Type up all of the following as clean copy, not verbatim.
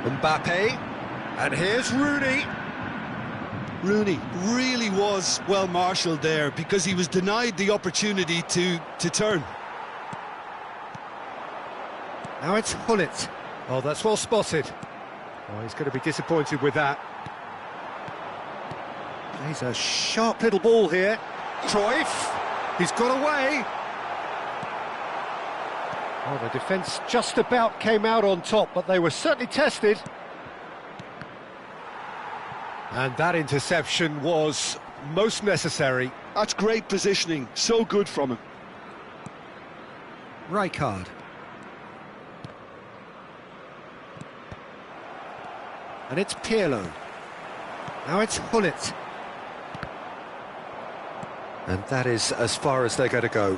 Mbappe, and here's Rooney. Rooney really was well marshalled there because he was denied the opportunity to turn. Now it's Hullet. Oh, that's well spotted. Oh, he's going to be disappointed with that. He's a sharp little ball here. Cruyff, he's got away. Oh, the defence just about came out on top, but they were certainly tested. And that interception was most necessary. That's great positioning, so good from him. Rijkaard. And it's Pirlo. Now it's Hullet. And that is as far as they're going to go.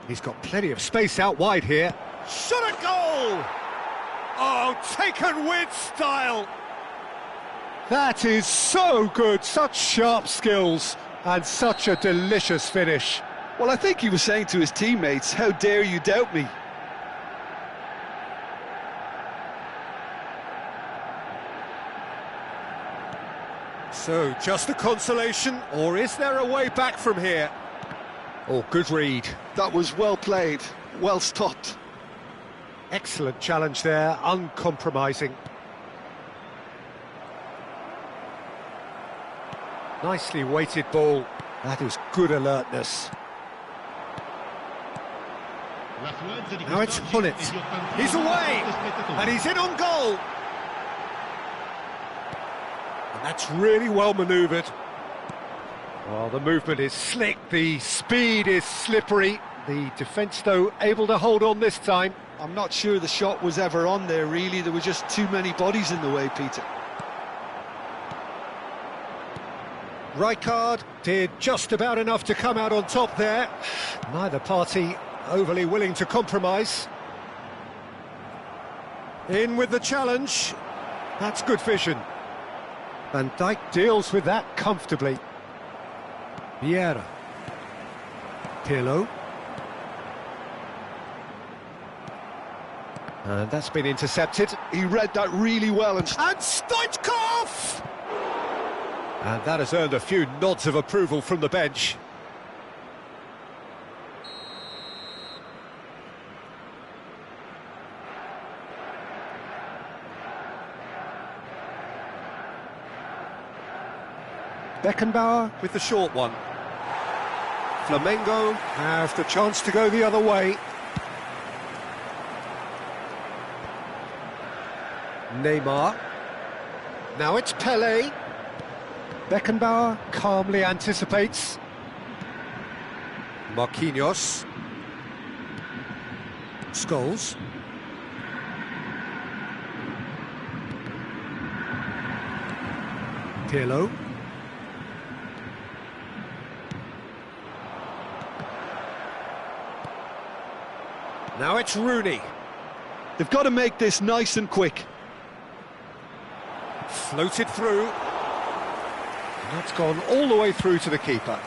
He's got plenty of space out wide here. Shot a goal! Oh, taken with style! That is so good, such sharp skills, and such a delicious finish. Well, I think he was saying to his teammates, how dare you doubt me? So, just a consolation, or is there a way back from here? Oh, good read. That was well played, well stopped. Excellent challenge there, uncompromising. Nicely weighted ball. That is good alertness. Now it's Hullet. He's away, and he's in on goal. And that's really well manoeuvred. Well, the movement is slick, the speed is slippery. The defence, though, able to hold on this time. I'm not sure the shot was ever on there, really. There were just too many bodies in the way, Peter. Rijkaard did just about enough to come out on top there. Neither party overly willing to compromise. In with the challenge. That's good vision. Van Dijk deals with that comfortably. Vieira. Pirlo. And that's been intercepted. He read that really well. And Stoichkov! And that has earned a few nods of approval from the bench. Beckenbauer with the short one. Flamengo have the chance to go the other way. Neymar. Now it's Pelé. Beckenbauer calmly anticipates. Marquinhos. Scholes. Pirlo. Now it's Rooney. they've got to make this nice and quick. Floated through. And that's gone all the way through to the keeper.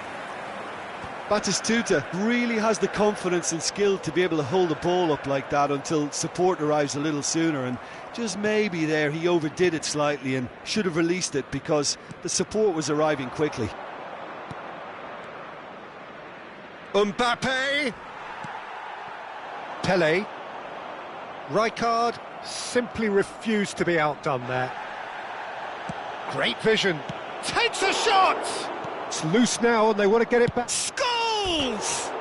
Batistuta really has the confidence and skill to be able to hold the ball up like that until support arrives a little sooner, and just maybe there he overdid it slightly and should have released it because the support was arriving quickly. Mbappe. Pelé. Rijkaard simply refused to be outdone there. Great vision. Takes a shot! It's loose now and they want to get it back. Scholes!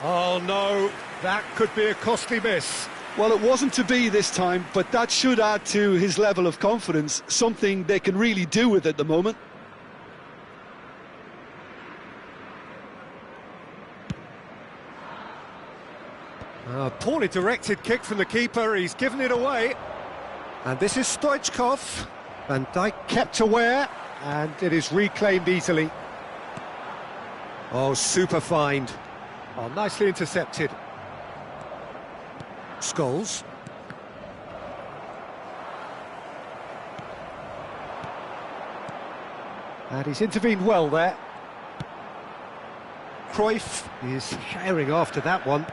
Oh no, that could be a costly miss. Well, it wasn't to be this time, but that should add to his level of confidence, something they can really do with at the moment. A poorly directed kick from the keeper, he's given it away. And this is Stoichkov. Van Dijk kept aware, and it is reclaimed easily. Oh, super find. Oh, nicely intercepted. Scholes. And he's intervened well there. Cruyff is herring after that one.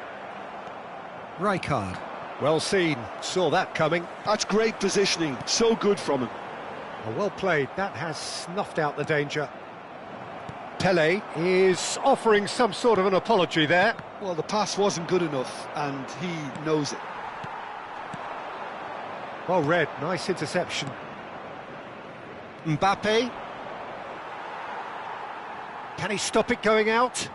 Rijkaard. Well seen, saw that coming. That's great positioning, so good from him. Oh, well played, that has snuffed out the danger. Pele is offering some sort of an apology there. Well, the pass wasn't good enough, and he knows it. Well read, nice interception. Mbappe. Can he stop it going out?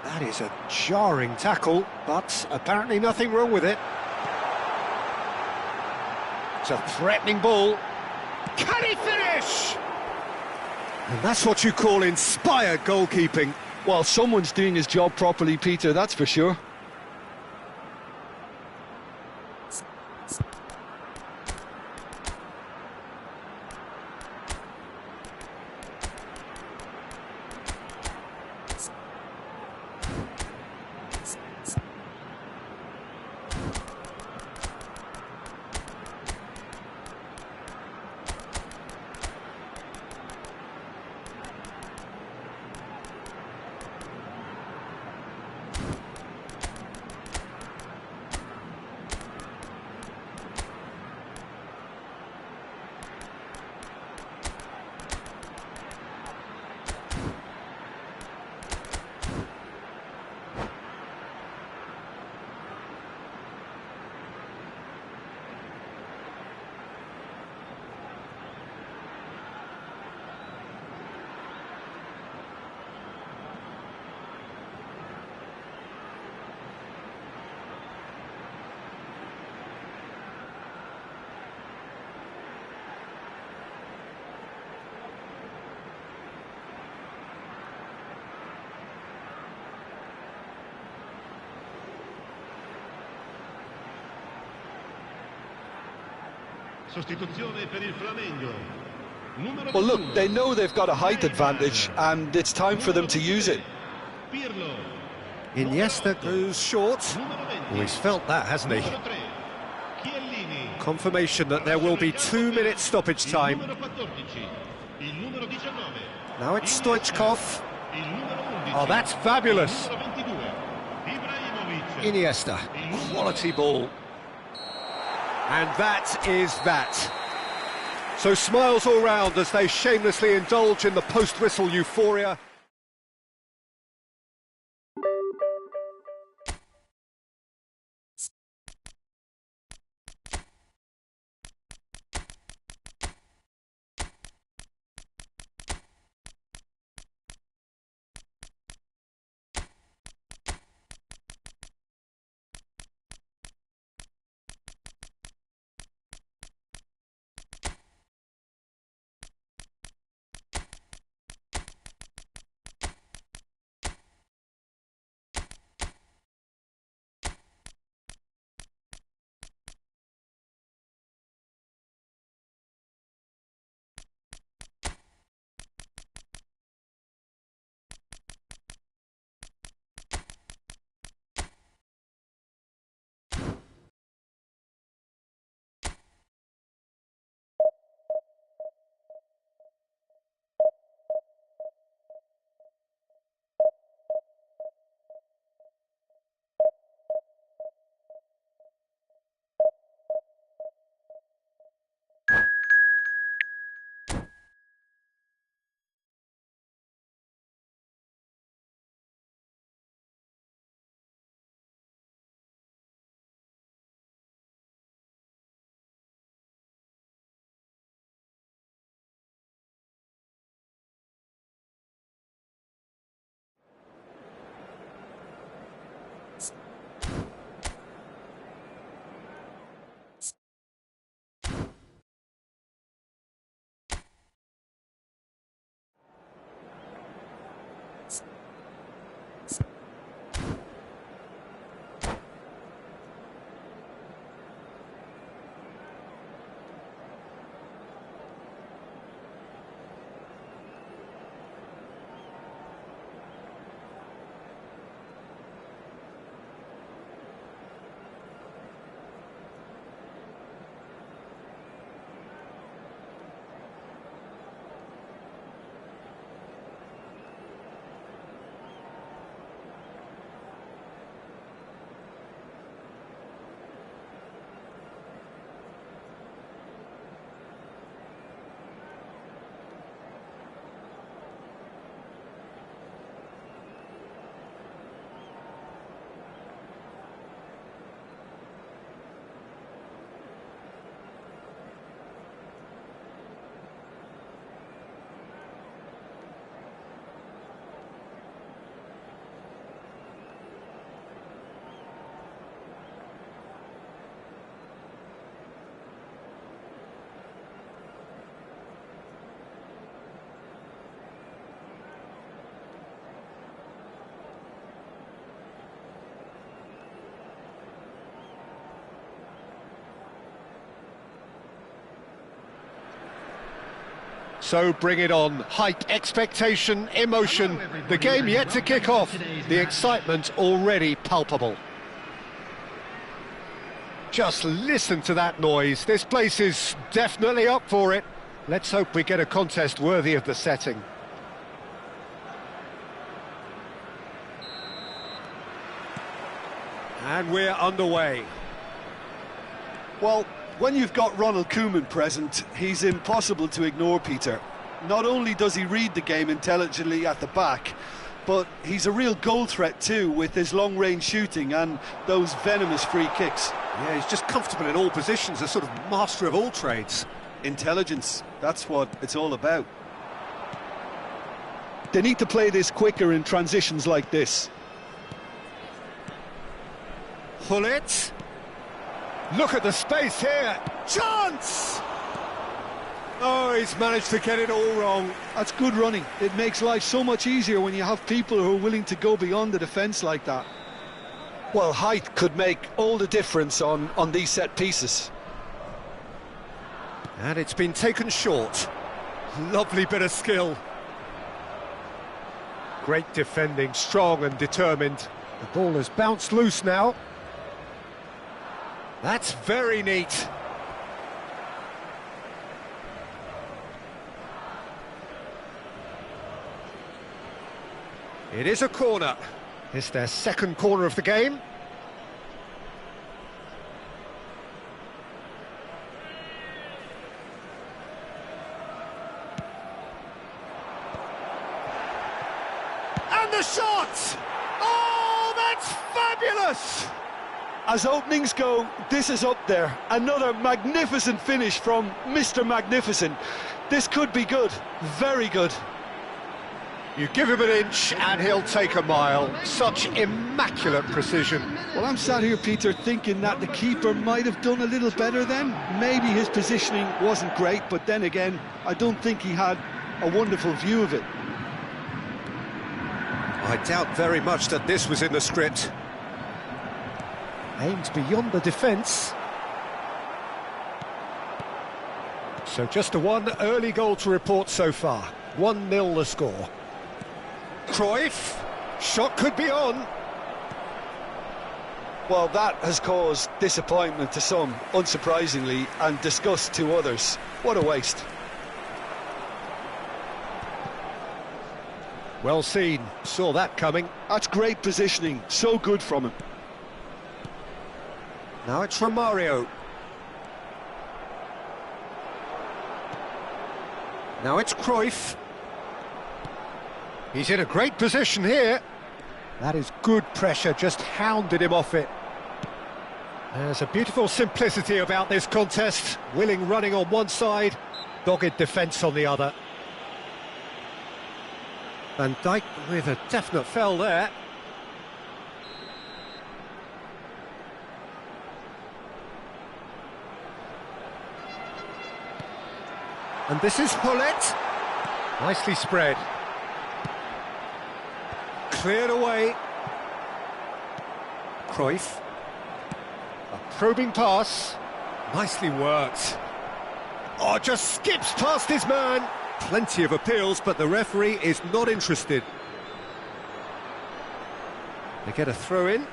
That is a jarring tackle, but apparently nothing wrong with it. It's a threatening ball. Can he finish? And that's what you call inspired goalkeeping. Well, someone's doing his job properly, Peter, that's for sure. Sostituzione per il Flamengo. Well, look, they know they've got a height advantage, and it's time for them to use it. Pirlo. Iniesta goes short. Oh, he's felt that, hasn't he? Chiellini. Confirmation that there will be 2 minutes stoppage time. Numero 14. Il numero 19. Now it's Stoichkov. Il numero 11. Oh, that's fabulous. Il numero 22. Ibrahimovic. Iniesta, quality ball. And that is that. So smiles all round as they shamelessly indulge in the post-whistle euphoria. So bring it on. Hype, expectation, emotion. The game yet to kick off. The excitement already palpable. Just listen to that noise. This place is definitely up for it. Let's hope we get a contest worthy of the setting. And we're underway. Well, when you've got Ronald Koeman present, he's impossible to ignore, Peter. Not only does he read the game intelligently at the back, but he's a real goal threat too, with his long-range shooting and those venomous free kicks. Yeah, he's just comfortable in all positions, a sort of master of all trades. Intelligence, that's what it's all about. They need to play this quicker in transitions like this. Hullet. Look at the space here. Chance! Oh, he's managed to get it all wrong. That's good running. It makes life so much easier when you have people who are willing to go beyond the defence like that. Well, height could make all the difference on these set pieces. And it's been taken short. Lovely bit of skill. Great defending, strong and determined. The ball has bounced loose now. That's very neat. It is a corner. It's their second corner of the game. And the shot! Oh, that's fabulous! As openings go, this is up there. Another magnificent finish from Mr. Magnificent. This could be good, very good. You give him an inch and he'll take a mile. Such immaculate precision. Well, I'm sat here, Peter, thinking that the keeper might have done a little better then. Maybe his positioning wasn't great, but then again, I don't think he had a wonderful view of it. I doubt very much that this was in the script. Aimed beyond the defence. So just a one early goal to report so far. 1-0 the score. Cruyff, shot could be on. Well, that has caused disappointment to some, unsurprisingly, and disgust to others. What a waste. Well seen, saw that coming. That's great positioning, so good from him. Now it's Romario. Now it's Cruyff. He's in a great position here. That is good pressure, just hounded him off it. There's a beautiful simplicity about this contest. Willing running on one side, dogged defence on the other. Van Dijk with a definite foul there. And this is Hullet. Nicely spread. Cleared away. Cruyff. A probing pass. Nicely worked. Oh, just skips past his man. Plenty of appeals, but the referee is not interested. They get a throw in.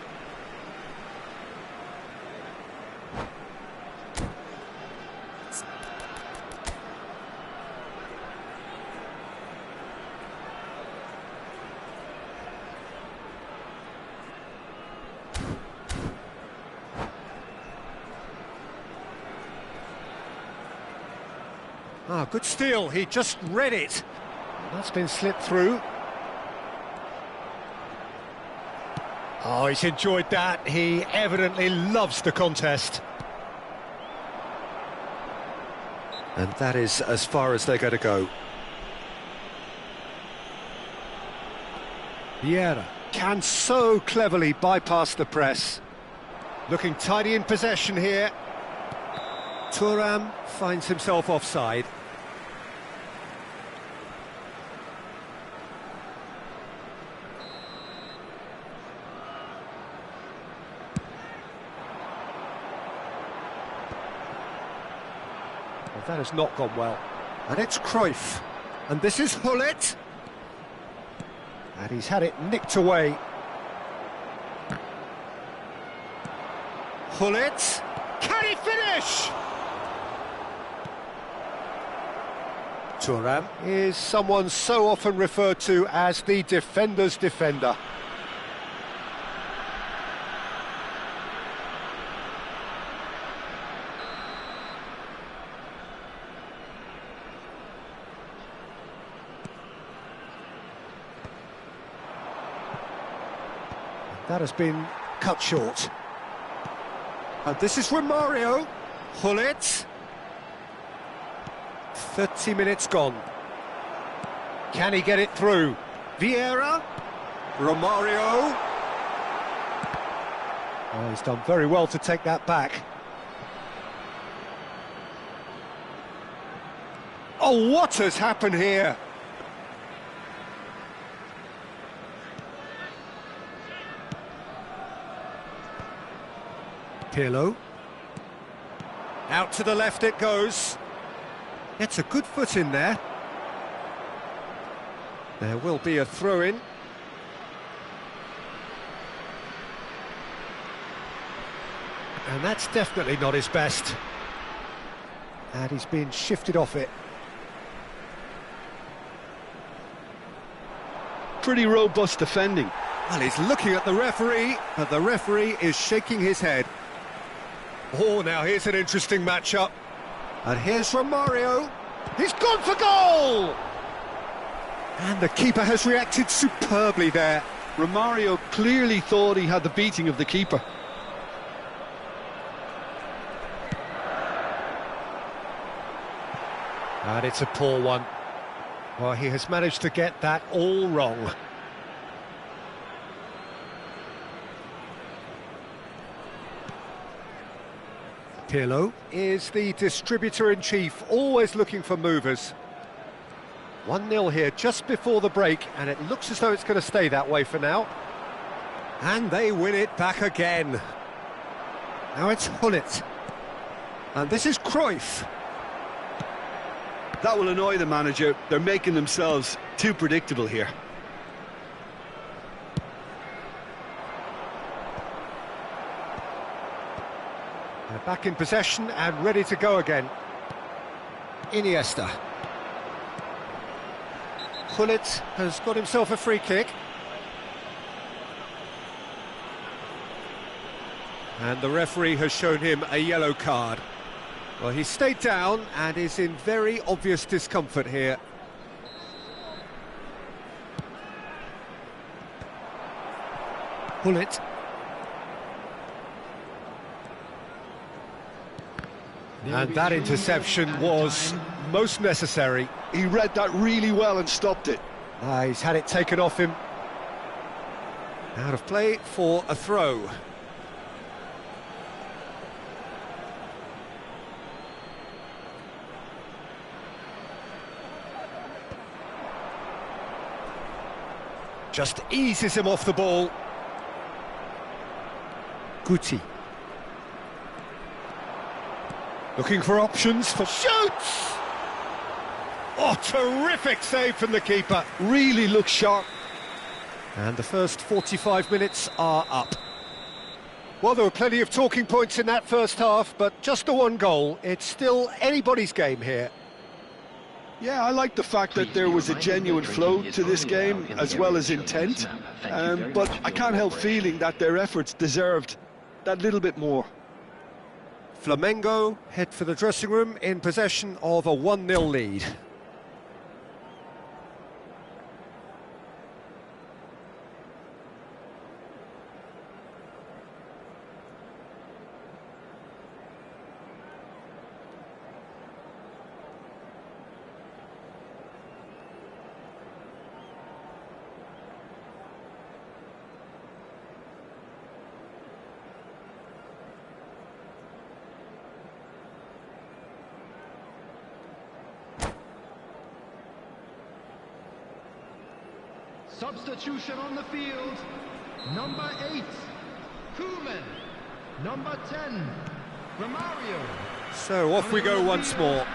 Ah, good steal, he just read it. That's been slipped through. Oh, he's enjoyed that. He evidently loves the contest. And that is as far as they're going to go. Vieira can so cleverly bypass the press. Looking tidy in possession here. Thuram finds himself offside. Well, that has not gone well. And it's Cruyff. And this is Hullet. And he's had it nicked away. Hullet. Can he finish? Thuram is someone so often referred to as the defender's defender. That has been cut short. And this is Romario. Hullet. 30 minutes gone. Can he get it through? Vieira. Romario. Oh, he's done very well to take that back. Oh, what has happened here? Pirlo. Out to the left it goes. Gets a good foot in there. There will be a throw-in. And that's definitely not his best. And he's been shifted off it. Pretty robust defending. Well, he's looking at the referee, but the referee is shaking his head. Oh, now here's an interesting matchup. And here's Romario. He's gone for goal! And the keeper has reacted superbly there. Romario clearly thought he had the beating of the keeper. And it's a poor one. Well, he has managed to get that all wrong. Pirlo is the distributor-in-chief, always looking for movers. 1-0 here just before the break, and it looks as though it's going to stay that way for now. And they win it back again. Now it's Hullet. And this is Cruyff. That will annoy the manager. They're making themselves too predictable here. They're back in possession and ready to go again. Iniesta. Hullet has got himself a free kick. And the referee has shown him a yellow card. Well, he stayed down and is in very obvious discomfort here. Hullet. And that interception was most necessary. He read that really well and stopped it. He's had it taken off him. Out of play for a throw. Just eases him off the ball. Guti. Looking for options for shoots! Oh, terrific save from the keeper. Really looks sharp. And the first 45 minutes are up. Well, there were plenty of talking points in that first half, but just the one goal. It's still anybody's game here. Yeah, I like the fact that there was a genuine flow to this game, as well as intent. But I can't help feeling that their efforts deserved that little bit more. Flamengo head for the dressing room in possession of a 1-0 lead. Substitution on the field. Number 8, Koeman. Number 10, Romario. So off we go once more.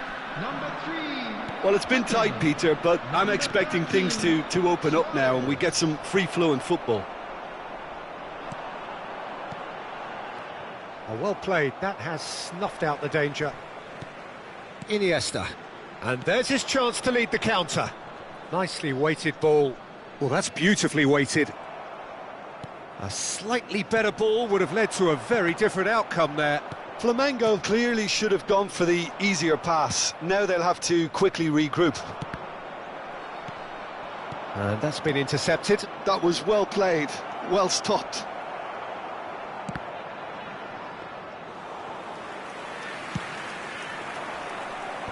Number 3. Well, it's been tight, Peter, but I'm expecting things to open up now and we get some free-flowing football. Oh, well played. That has snuffed out the danger. Iniesta. And there's his chance to lead the counter. Nicely weighted ball. Well, that's beautifully weighted. A slightly better ball would have led to a very different outcome there. Flamengo clearly should have gone for the easier pass. Now they'll have to quickly regroup. And that's been intercepted. That was well played, well stopped.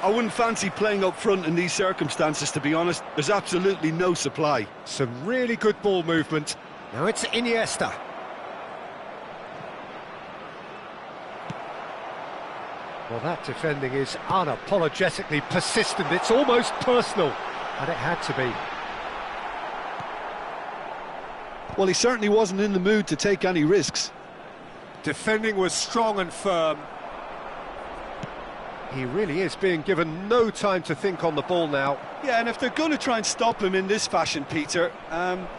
I wouldn't fancy playing up front in these circumstances, to be honest. There's absolutely no supply. Some really good ball movement. Now it's Iniesta. Well, that defending is unapologetically persistent. It's almost personal, and it had to be. Well, he certainly wasn't in the mood to take any risks. Defending was strong and firm. He really is being given no time to think on the ball now. Yeah, and if they're going to try and stop him in this fashion, Peter,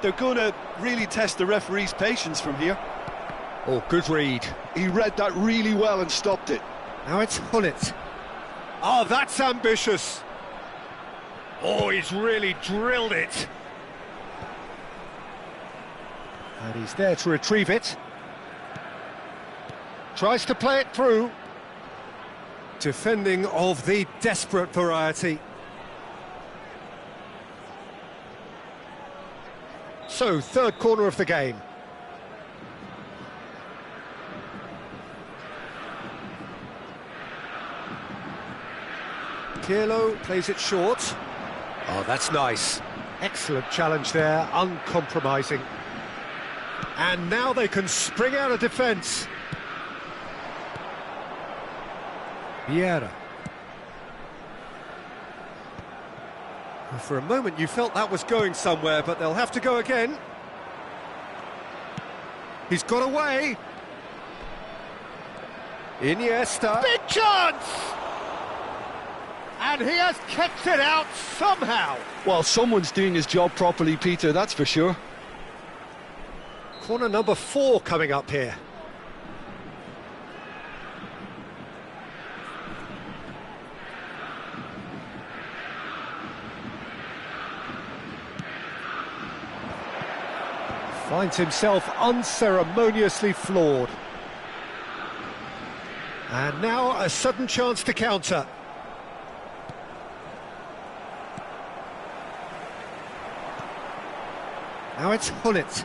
they're going to really test the referee's patience from here. Oh, good read. He read that really well and stopped it. Now it's Hullet. Oh, that's ambitious. Oh, he's really drilled it. And he's there to retrieve it. Tries to play it through. Defending of the desperate variety. So, third corner of the game. Pirlo plays it short. Oh, that's nice. Excellent challenge there, uncompromising. And now they can spring out of defence. Vieira. For a moment you felt that was going somewhere, but they'll have to go again. He's got away. Iniesta. Big chance! And he has kept it out somehow. Well, someone's doing his job properly, Peter, that's for sure. Corner number 4 coming up here. Finds himself unceremoniously floored. And now a sudden chance to counter. Now it's Hullet.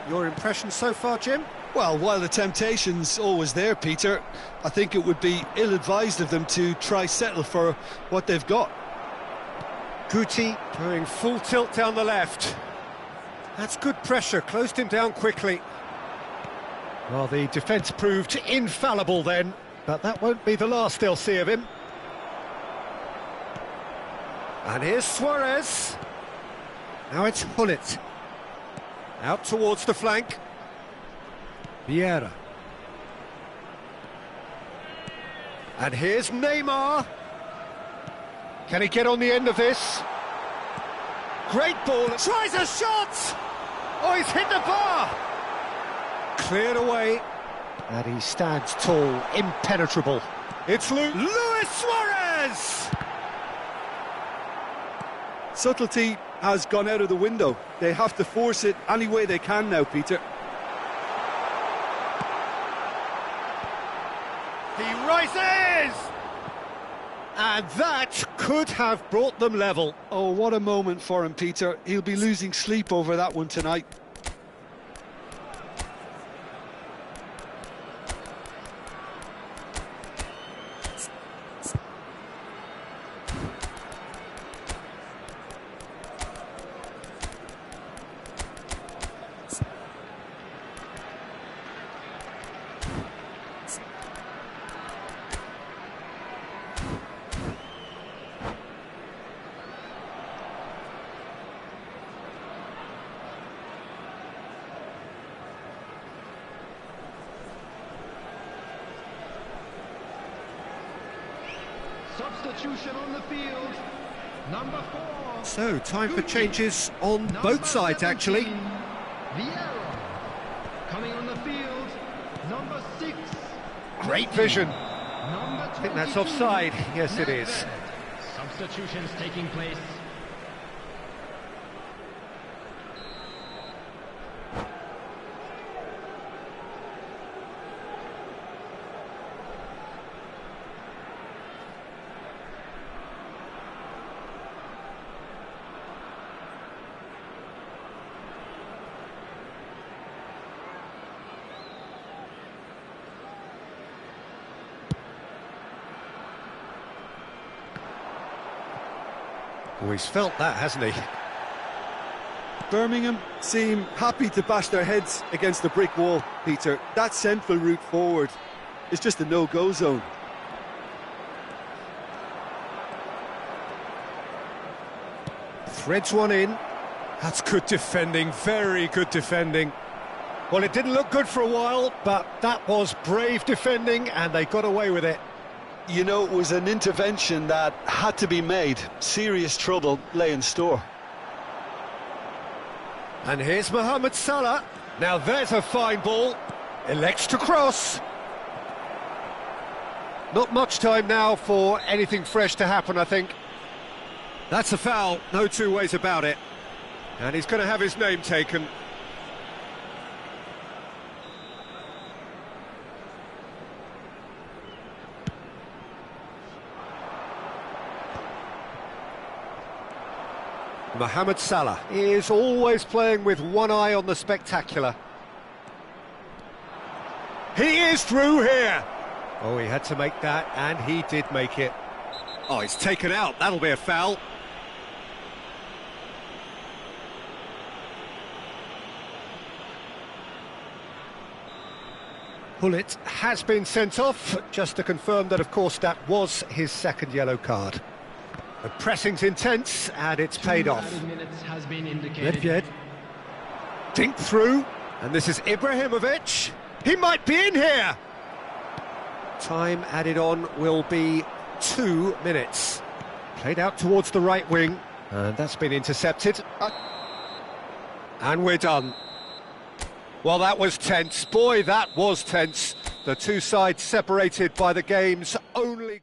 Your impression so far, Jim? Well, while the temptation's always there, Peter, I think it would be ill-advised of them to try settle for what they've got. Guti going full tilt down the left. That's good pressure, closed him down quickly. Well, the defence proved infallible then, but that won't be the last they'll see of him. And here's Suarez. Now it's Hullet. Out towards the flank. Vieira. And here's Neymar. Can he get on the end of this? Great ball. Tries a shot! Oh, he's hit the bar! Cleared away. And he stands tall, impenetrable. It's Luis Suarez! Subtlety has gone out of the window. They have to force it any way they can now, Peter. He rises! And that could have brought them level. Oh, what a moment for him, Peter. He'll be losing sleep over that one tonight. Substitution on the field. Number 4. So, time for changes on both sides, actually. Vieira. Coming on the field. Number 6. Great vision. Number 22. I think that's offside. Yes, it is. Substitutions taking place. Oh, he's felt that, hasn't he? Birmingham seem happy to bash their heads against the brick wall, Peter. That central route forward is just a no-go zone. Threads one in. That's good defending, very good defending. Well, it didn't look good for a while, but that was brave defending, and they got away with it. You know, it was an intervention that had to be made. Serious trouble lay in store. And here's Mohamed Salah. Now there's a fine ball. Elects to cross. Not much time now for anything fresh to happen, I think. That's a foul, no two ways about it. And he's going to have his name taken. Mohamed Salah is always playing with one eye on the spectacular. He is through here. Oh, he had to make that, and he did make it. Oh, he's taken out. That'll be a foul. Hullet has been sent off, just to confirm that, of course, that was his second yellow card. The pressing's intense, and it's paid off. Minutes has been indicated. Nedved. Dink through, and this is Ibrahimovic. He might be in here! Time added on will be 2 minutes. Played out towards the right wing, and that's been intercepted. And we're done. Well, that was tense. Boy, that was tense. The two sides separated by the game's only...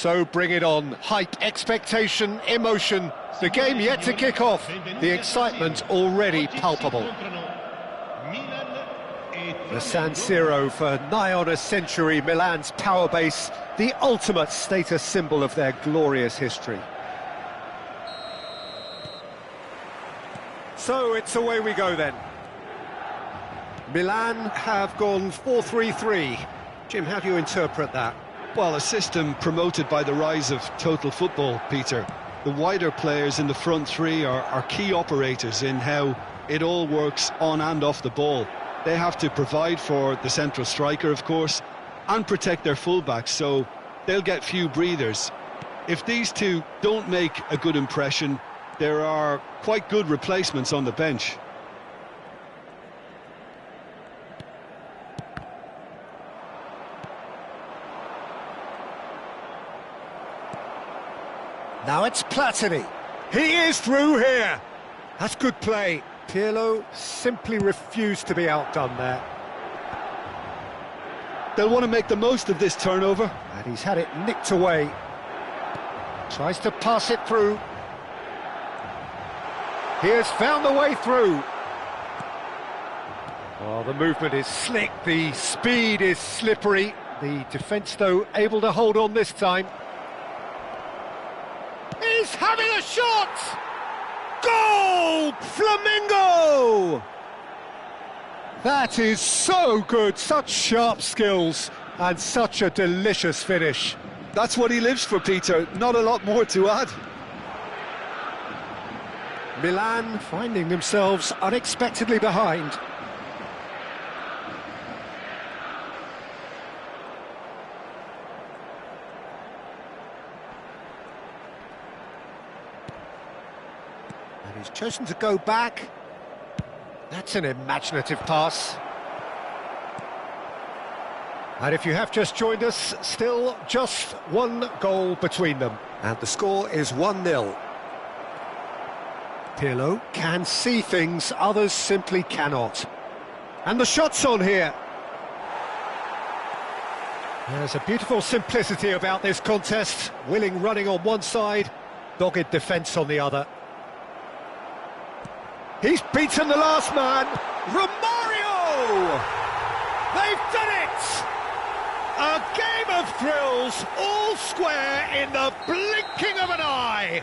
So bring it on. Hype, expectation, emotion. The game yet to kick off. The excitement already palpable. The San Siro for nigh on a century, Milan's power base, the ultimate status symbol of their glorious history. So it's away we go then. Milan have gone 4-3-3. Jim, how do you interpret that? Well, a system promoted by the rise of total football, Peter. The wider players in the front three are key operators in how it all works on and off the ball. They have to provide for the central striker, of course, and protect their fullbacks, so they'll get few breathers. If these two don't make a good impression, there are quite good replacements on the bench. Now it's Platini. He is through here. That's good play. Pirlo simply refused to be outdone there. They'll want to make the most of this turnover. And he's had it nicked away. Tries to pass it through. He has found the way through. Oh, the movement is slick, the speed is slippery. The defence, though, able to hold on this time. He's having a shot! Goal! Flamengo! That is so good, such sharp skills and such a delicious finish. That's what he lives for, Peter. Not a lot more to add. Milan finding themselves unexpectedly behind. And he's chosen to go back. That's an imaginative pass. And if you have just joined us, still just one goal between them. And the score is 1-0. Pirlo can see things others simply cannot. And the shot's on here. There's a beautiful simplicity about this contest. Willing running on one side, dogged defence on the other. He's beaten the last man. Romario! They've done it! A game of thrills, all square in the blinking of an eye.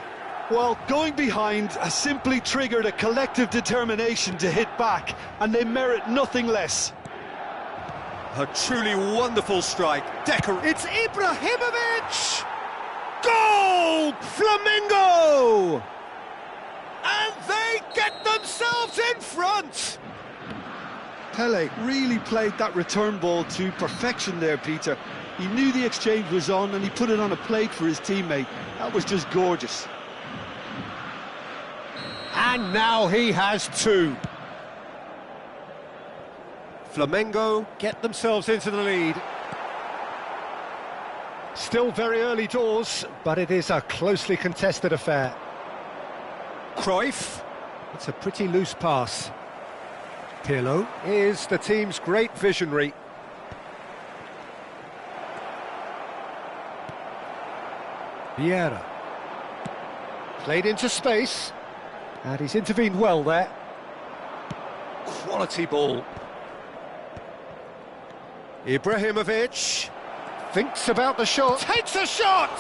Well, going behind has simply triggered a collective determination to hit back, and they merit nothing less. A truly wonderful strike. It's Ibrahimovic! Goal! Flamengo! And they get themselves in front! Pele really played that return ball to perfection there, Peter. He knew the exchange was on and he put it on a plate for his teammate. That was just gorgeous. And now he has two. Flamengo get themselves into the lead. Still very early doors, but it is a closely contested affair. Cruyff, it's a pretty loose pass. Pirlo is the team's great visionary. Vieira. Played into space. And he's intervened well there. Quality ball. Ibrahimovic thinks about the shot. Takes a shot!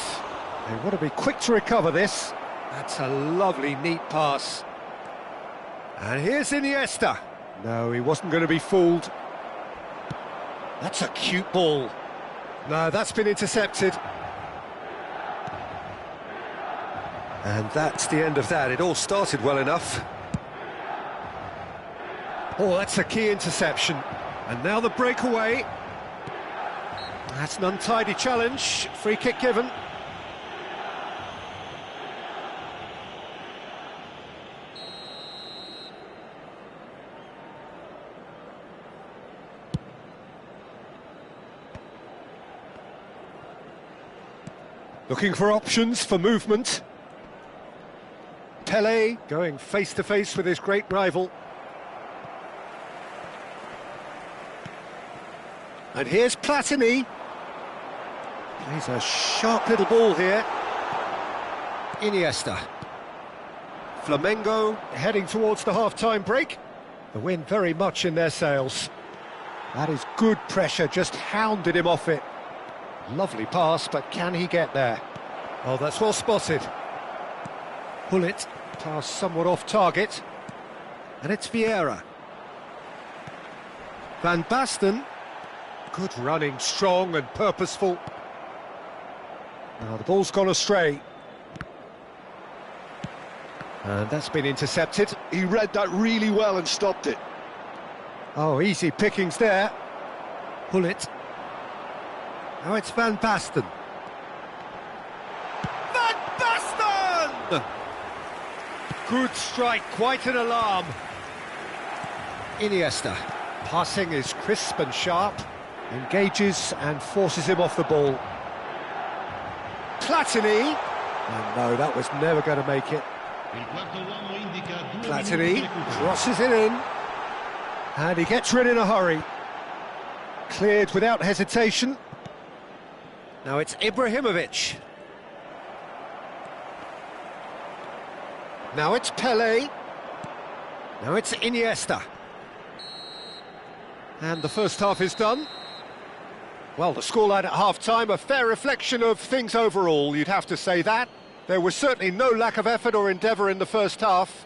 They want to be quick to recover this. That's a lovely, neat pass. And here's Iniesta. No, he wasn't going to be fooled. That's a cute ball. No, that's been intercepted. And that's the end of that. It all started well enough. Oh, that's a key interception. And now the breakaway. That's an untidy challenge. Free kick given. Looking for options for movement. Pele going face-to-face with his great rival. And here's Platini. Plays a sharp little ball here. Iniesta. Flamengo heading towards the half-time break. The wind very much in their sails. That is good pressure, just hounded him off it. Lovely pass, but can he get there? Oh, that's well spotted. Hullet, pass somewhat off target. And it's Vieira. Van Basten. Good running, strong and purposeful. Now the ball's gone astray. And that's been intercepted. He read that really well and stopped it. Oh, easy pickings there. Hullet. Now it's Van Basten. Van Basten! Good strike, quite an alarm. Iniesta. Passing is crisp and sharp. Engages and forces him off the ball. Platini. And no, that was never going to make it. Platini crosses it in. And he gets rid in a hurry. Cleared without hesitation. Now it's Ibrahimovic. Now it's Pelé. Now it's Iniesta. And the first half is done. Well, the scoreline at half-time, a fair reflection of things overall, you'd have to say that. There was certainly no lack of effort or endeavour in the first half.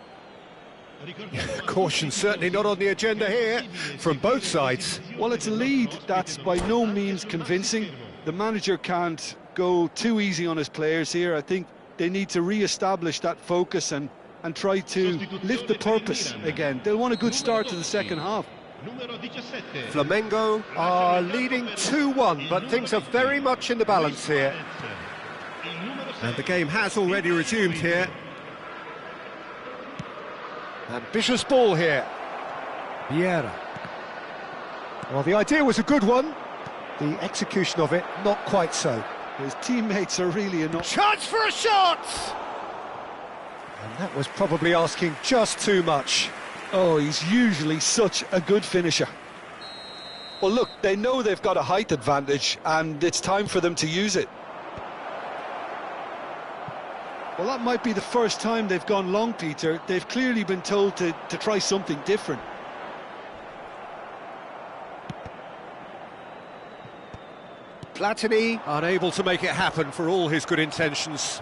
Caution certainly not on the agenda here, from both sides. Well, it's a lead that's by no means convincing. The manager can't go too easy on his players here. I think they need to re-establish that focus and try to lift the purpose again. They'll want a good start to the second half. Flamengo are leading 2-1, but things are very much in the balance here. And the game has already resumed here. Ambitious ball here. Vieira. Well, the idea was a good one. The execution of it, not quite so. His teammates are really enough. Chance for a shot! And that was probably asking just too much. Oh, he's usually such a good finisher. Well, look, they know they've got a height advantage, and it's time for them to use it. Well, that might be the first time they've gone long, Peter. They've clearly been told to try something different. Platini unable to make it happen for all his good intentions.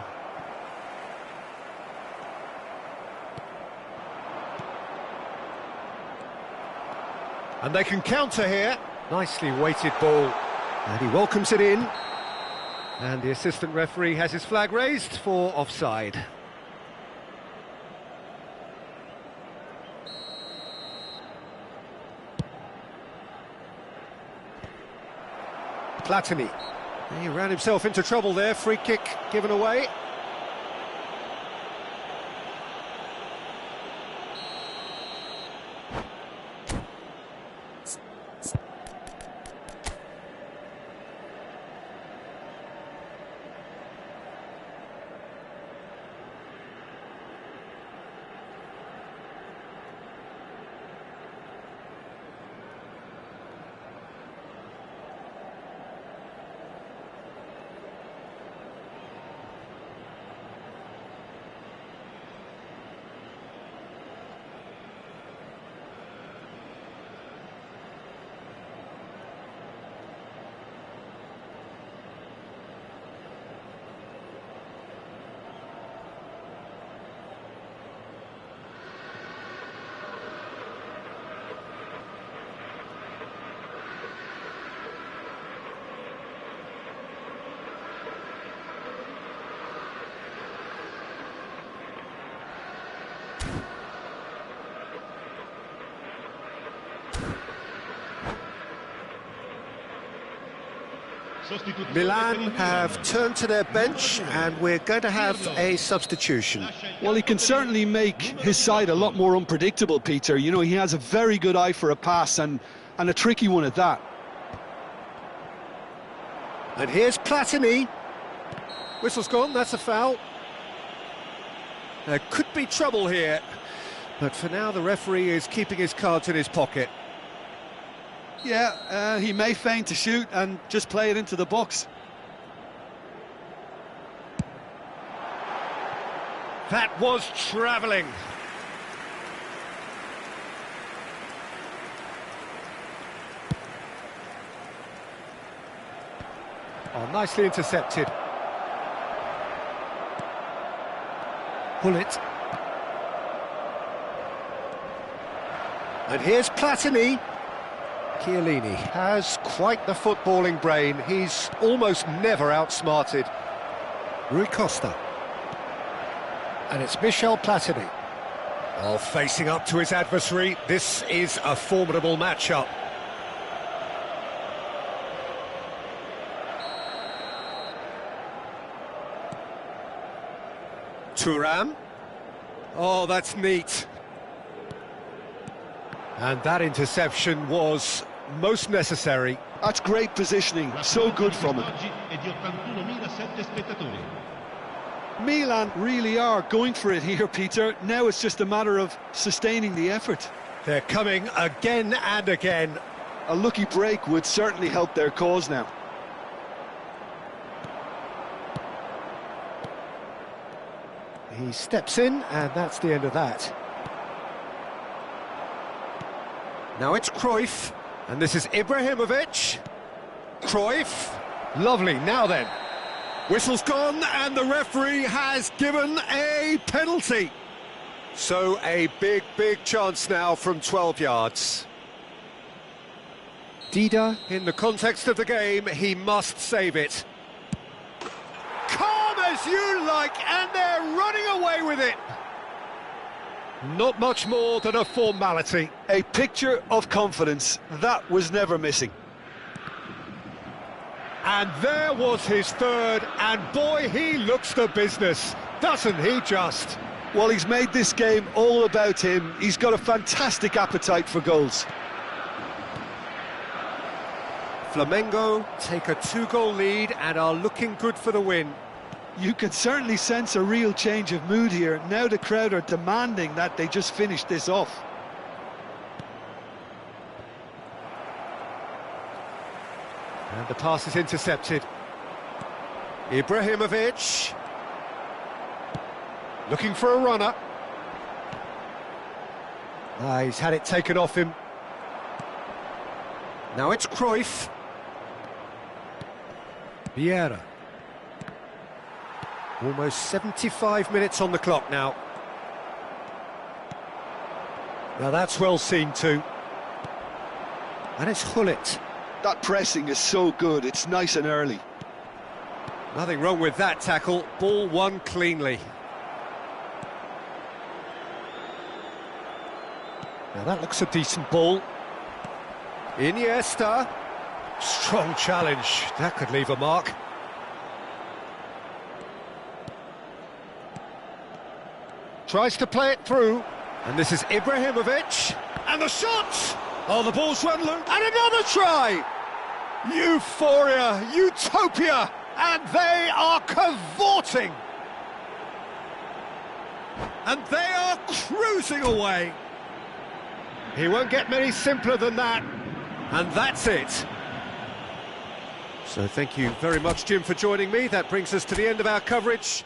And they can counter here. Nicely weighted ball. And he welcomes it in. And the assistant referee has his flag raised for offside. Platini. He ran himself into trouble there. Free kick given away. Milan have turned to their bench and we're going to have a substitution. Well, he can certainly make his side a lot more unpredictable, Peter. You know, he has a very good eye for a pass and a tricky one at that. And here's Platini. Whistle's gone, that's a foul. There could be trouble here, but for now the referee is keeping his cards in his pocket. Yeah, he may feign to shoot and just play it into the box. That was travelling. Oh, nicely intercepted. Pull it. And here's Platini. Chiellini has quite the footballing brain. He's almost never outsmarted. Rui Costa. And it's Michel Platini. Oh, facing up to his adversary. This is a formidable matchup. Thuram. Oh, that's neat. And that interception was most necessary. That's great positioning, so good from him. Oggi è di 81.007 spettatori. Milan really are going for it here, Peter. Now it's just a matter of sustaining the effort. They're coming again and again. A lucky break would certainly help their cause now. He steps in, and that's the end of that. Now it's Cruyff, and this is Ibrahimovic. Cruyff. Lovely, now then. Whistle's gone, and the referee has given a penalty. So a big, big chance now from 12 yards. Dida, in the context of the game, he must save it. Calm as you like, and they're running away with it. Not much more than a formality. A picture of confidence, that was never missing. And there was his third, and boy, he looks the business, doesn't he just? Well, he's made this game all about him. He's got a fantastic appetite for goals. Flamengo take a 2-goal lead and are looking good for the win. You can certainly sense a real change of mood here. Now the crowd are demanding that they just finish this off. And the pass is intercepted. Ibrahimovic. Looking for a runner. He's had it taken off him. Now it's Cruyff. Vieira. Almost 75 minutes on the clock now. Now that's well seen too. And it's Hullet. That pressing is so good, it's nice and early. Nothing wrong with that tackle. Ball won cleanly. Now that looks a decent ball. Iniesta. Strong challenge. That could leave a mark. Tries to play it through. And this is Ibrahimovic. And the shot! Oh, the ball's run loose. And another try! Euphoria, utopia, and they are cavorting. And they are cruising away. He won't get many simpler than that. And that's it. So thank you very much, Jim, for joining me. That brings us to the end of our coverage.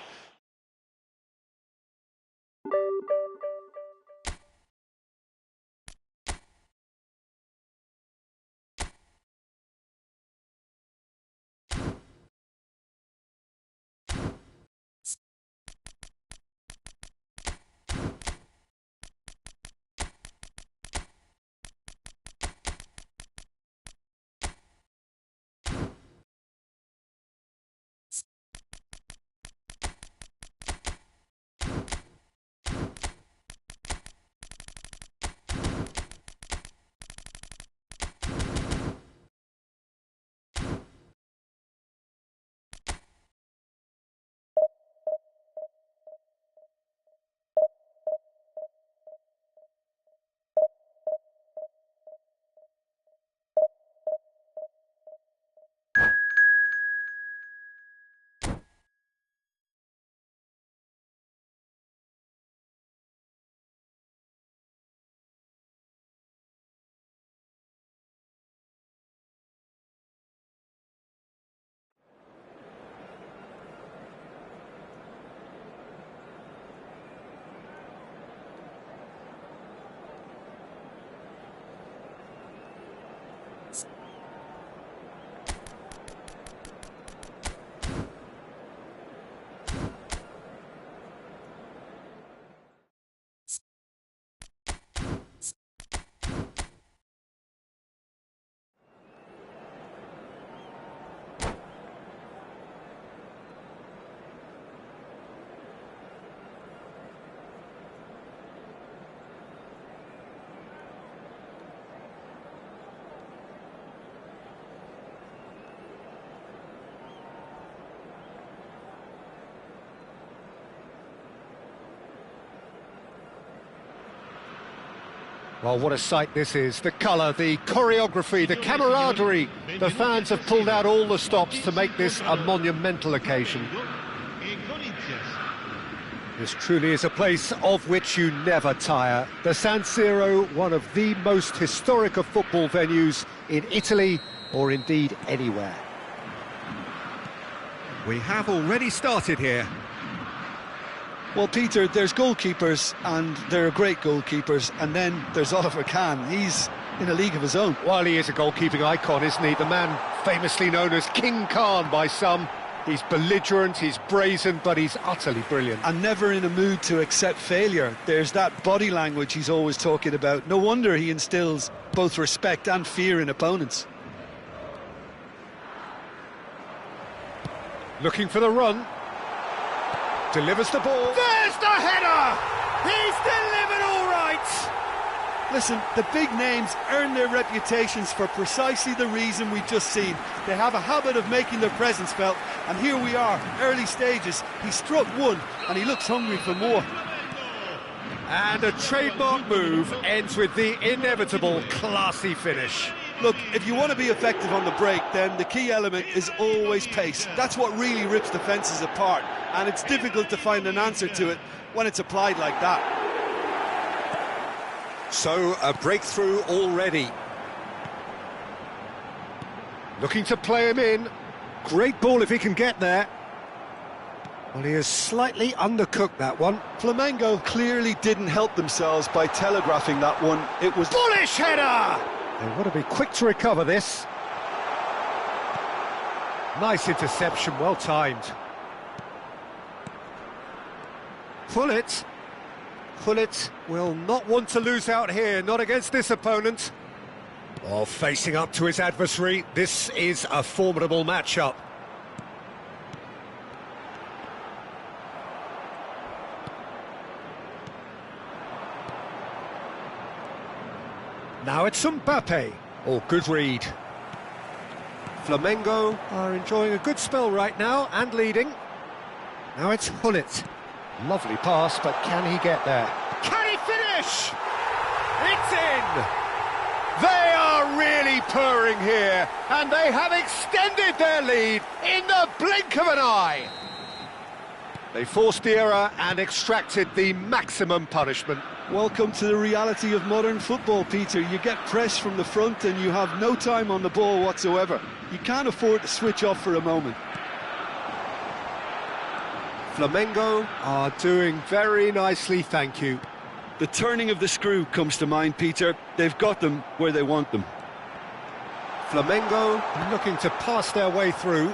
Well, what a sight this is. The colour, the choreography, the camaraderie. The fans have pulled out all the stops to make this a monumental occasion. This truly is a place of which you never tire. The San Siro, one of the most historic of football venues in Italy, or indeed anywhere. We have already started here. Well, Peter, there's goalkeepers, and there are great goalkeepers, and then there's Oliver Kahn. He's in a league of his own. Well, he is a goalkeeping icon, isn't he? The man famously known as King Khan by some. He's belligerent, he's brazen, but he's utterly brilliant. And never in a mood to accept failure. There's that body language he's always talking about. No wonder he instills both respect and fear in opponents. Looking for the run. Delivers the ball. There's the header! He's delivered all right! Listen, the big names earn their reputations for precisely the reason we've just seen. They have a habit of making their presence felt, and here we are, early stages. He struck one, and he looks hungry for more. And a trademark move ends with the inevitable classy finish. Look, if you want to be effective on the break, then the key element is always pace. That's what really rips defences apart, and it's difficult to find an answer to it when it's applied like that. So, a breakthrough already. Looking to play him in. Great ball if he can get there. Well, he has slightly undercooked that one. Flamengo clearly didn't help themselves by telegraphing that one. It was... Bullish header! They want to be quick to recover this. Nice interception, well timed. Pullet will not want to lose out here, not against this opponent. Oh, facing up to his adversary, this is a formidable matchup. Now it's Mbappe. Oh, good read. Flamengo are enjoying a good spell right now and leading. Now it's Hullet. Lovely pass, but can he get there? Can he finish? It's in! They are really purring here, and they have extended their lead in the blink of an eye. They forced the error and extracted the maximum punishment. Welcome to the reality of modern football, Peter. You get pressed from the front and you have no time on the ball whatsoever. You can't afford to switch off for a moment. Flamengo are doing very nicely, thank you. The turning of the screw comes to mind, Peter. They've got them where they want them. Flamengo looking to pass their way through.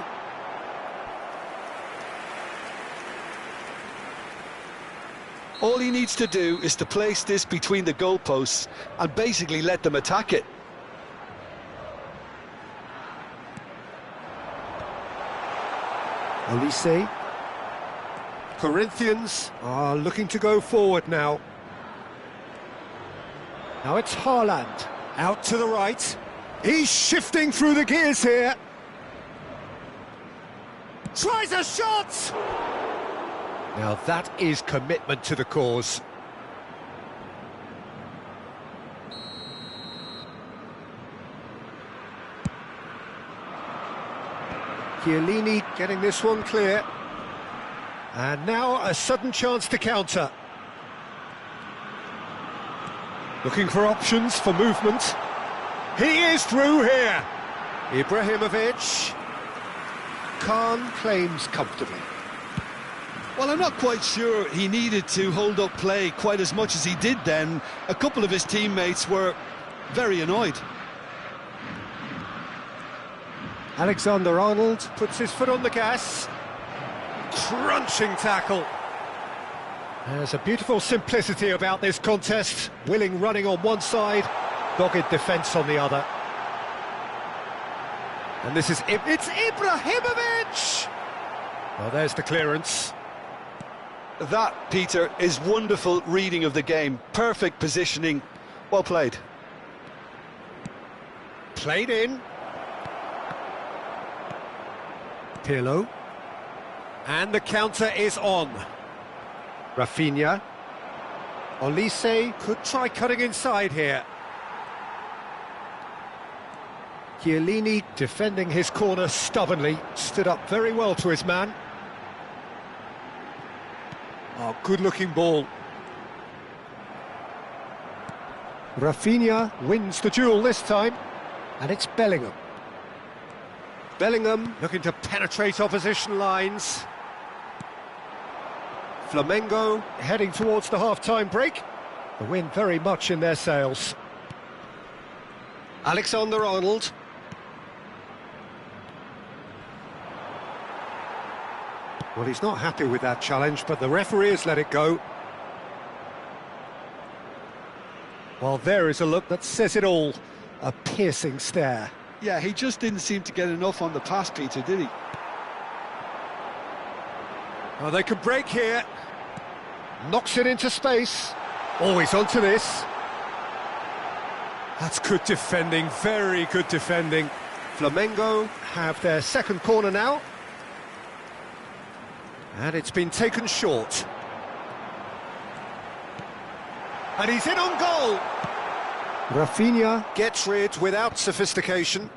All he needs to do is to place this between the goalposts and basically let them attack it. Olise. Corinthians are looking to go forward now. Now it's Haaland, out to the right. He's shifting through the gears here. Tries a shot! Now that is commitment to the cause. Chiellini getting this one clear. And now a sudden chance to counter. Looking for options for movement. He is through here. Ibrahimovic. Khan claims comfortably. Well, I'm not quite sure he needed to hold up play quite as much as he did then. A couple of his teammates were very annoyed. Alexander-Arnold puts his foot on the gas. Crunching tackle. There's a beautiful simplicity about this contest. Willing running on one side, dogged defence on the other. And this is... It's Ibrahimovic! Well, there's the clearance. That, Peter, is wonderful reading of the game. Perfect positioning. Well played. Played in. Pirlo. And the counter is on. Rafinha. Olise could try cutting inside here. Chiellini defending his corner stubbornly, stood up very well to his man. Oh, good-looking ball. Rafinha wins the duel this time, and it's Bellingham. Bellingham looking to penetrate opposition lines. Flamengo heading towards the half-time break. The wind very much in their sails. Alexander-Arnold. Well, he's not happy with that challenge, but the referee has let it go. Well, there is a look that says it all. A piercing stare. Yeah, he just didn't seem to get enough on the pass, Peter, did he? Oh, they could break here. Knocks it into space. Always onto this. That's good defending, very good defending. Flamengo have their second corner now. And it's been taken short. And he's in on goal. Rafinha gets rid without sophistication.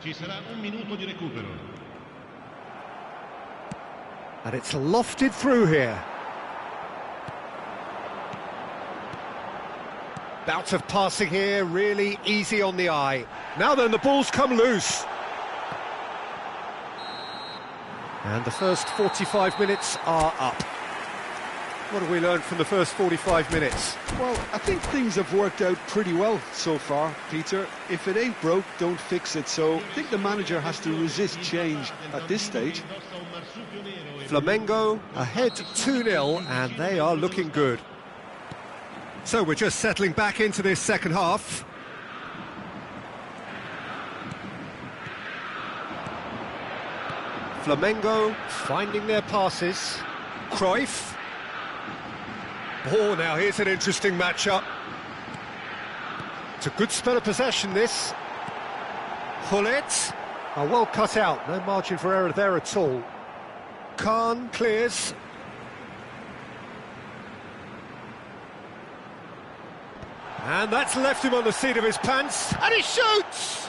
Ci sarà un minuto di recupero. And it's lofted through here. Bout of passing here, really easy on the eye. Now then, the ball's come loose. And the first 45 minutes are up. What have we learned from the first 45 minutes? Well, I think things have worked out pretty well so far, Peter. If it ain't broke, don't fix it. So I think the manager has to resist change at this stage. Flamengo ahead 2-0, and they are looking good. So we're just settling back into this second half. Flamengo finding their passes. Cruyff. Oh, now here's an interesting matchup. It's a good spell of possession, this. Hullet. Oh, well cut out, no margin for error there at all. Khan clears. And that's left him on the seat of his pants, and he shoots!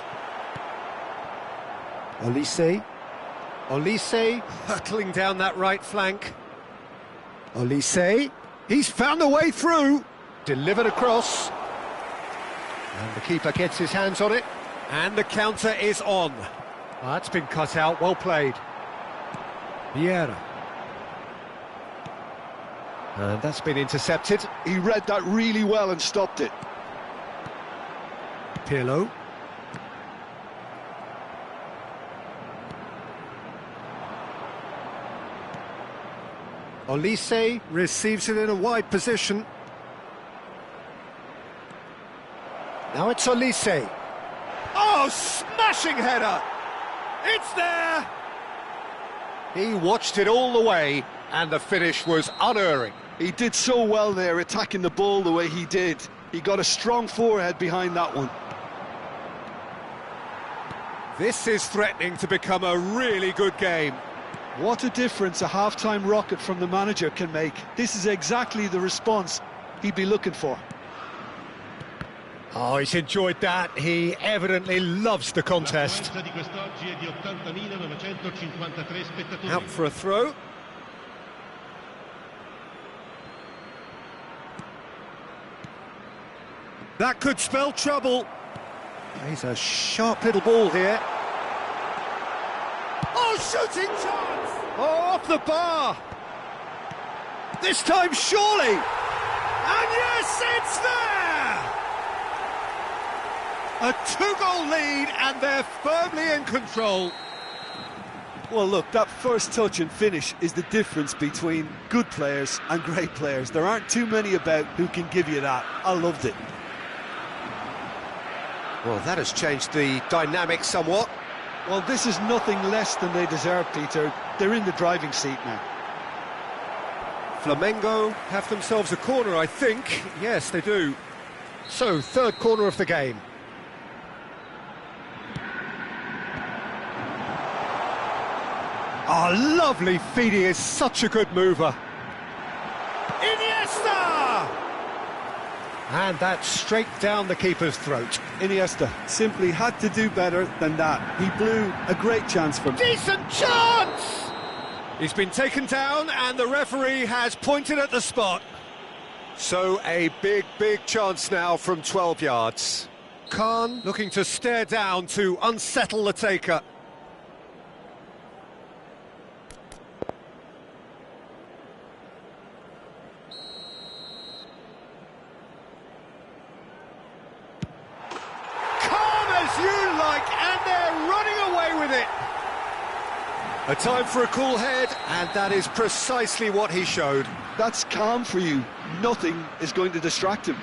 Olise. Olise hurtling down that right flank. Olise, he's found a way through. Delivered across. And the keeper gets his hands on it. And the counter is on. That's been cut out, well played. Vieira. And that's been intercepted. He read that really well and stopped it. Pirlo. Olise receives it in a wide position. Now it's Olise. Oh, smashing header! It's there! He watched it all the way, and the finish was unerring. He did so well there, attacking the ball the way he did. He got a strong forehead behind that one. This is threatening to become a really good game. What a difference a half-time rocket from the manager can make. This is exactly the response he'd be looking for. Oh, he's enjoyed that. He evidently loves the contest. Out for a throw. That could spell trouble. He's a sharp little ball here. Oh, shooting chance! Oh, off the bar! This time, surely! And yes, it's there! A two-goal lead, and they're firmly in control. Well, look, that first touch and finish is the difference between good players and great players. There aren't too many about who can give you that. I loved it. Well, that has changed the dynamic somewhat. Well, this is nothing less than they deserve, Peter. They're in the driving seat now. Flamengo have themselves a corner, I think. Yes, they do. So, third corner of the game. Oh, lovely feed. He is such a good mover. Iniesta! And that's straight down the keeper's throat. Iniesta simply had to do better than that. He blew a great chance for him. Decent chance! He's been taken down and the referee has pointed at the spot. So a big chance now from 12 yards. Khan looking to stare down to unsettle the taker. You like, and they're running away with it. A time for a cool head, and that is precisely what he showed. That's calm for you. Nothing is going to distract him.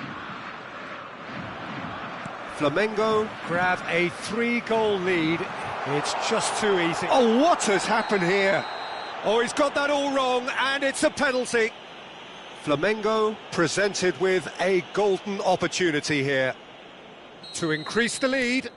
Flamengo grab a 3-goal lead. It's just too easy. Oh, what has happened here? Oh, he's got that all wrong, and it's a penalty. Flamengo presented with a golden opportunity here to increase the lead.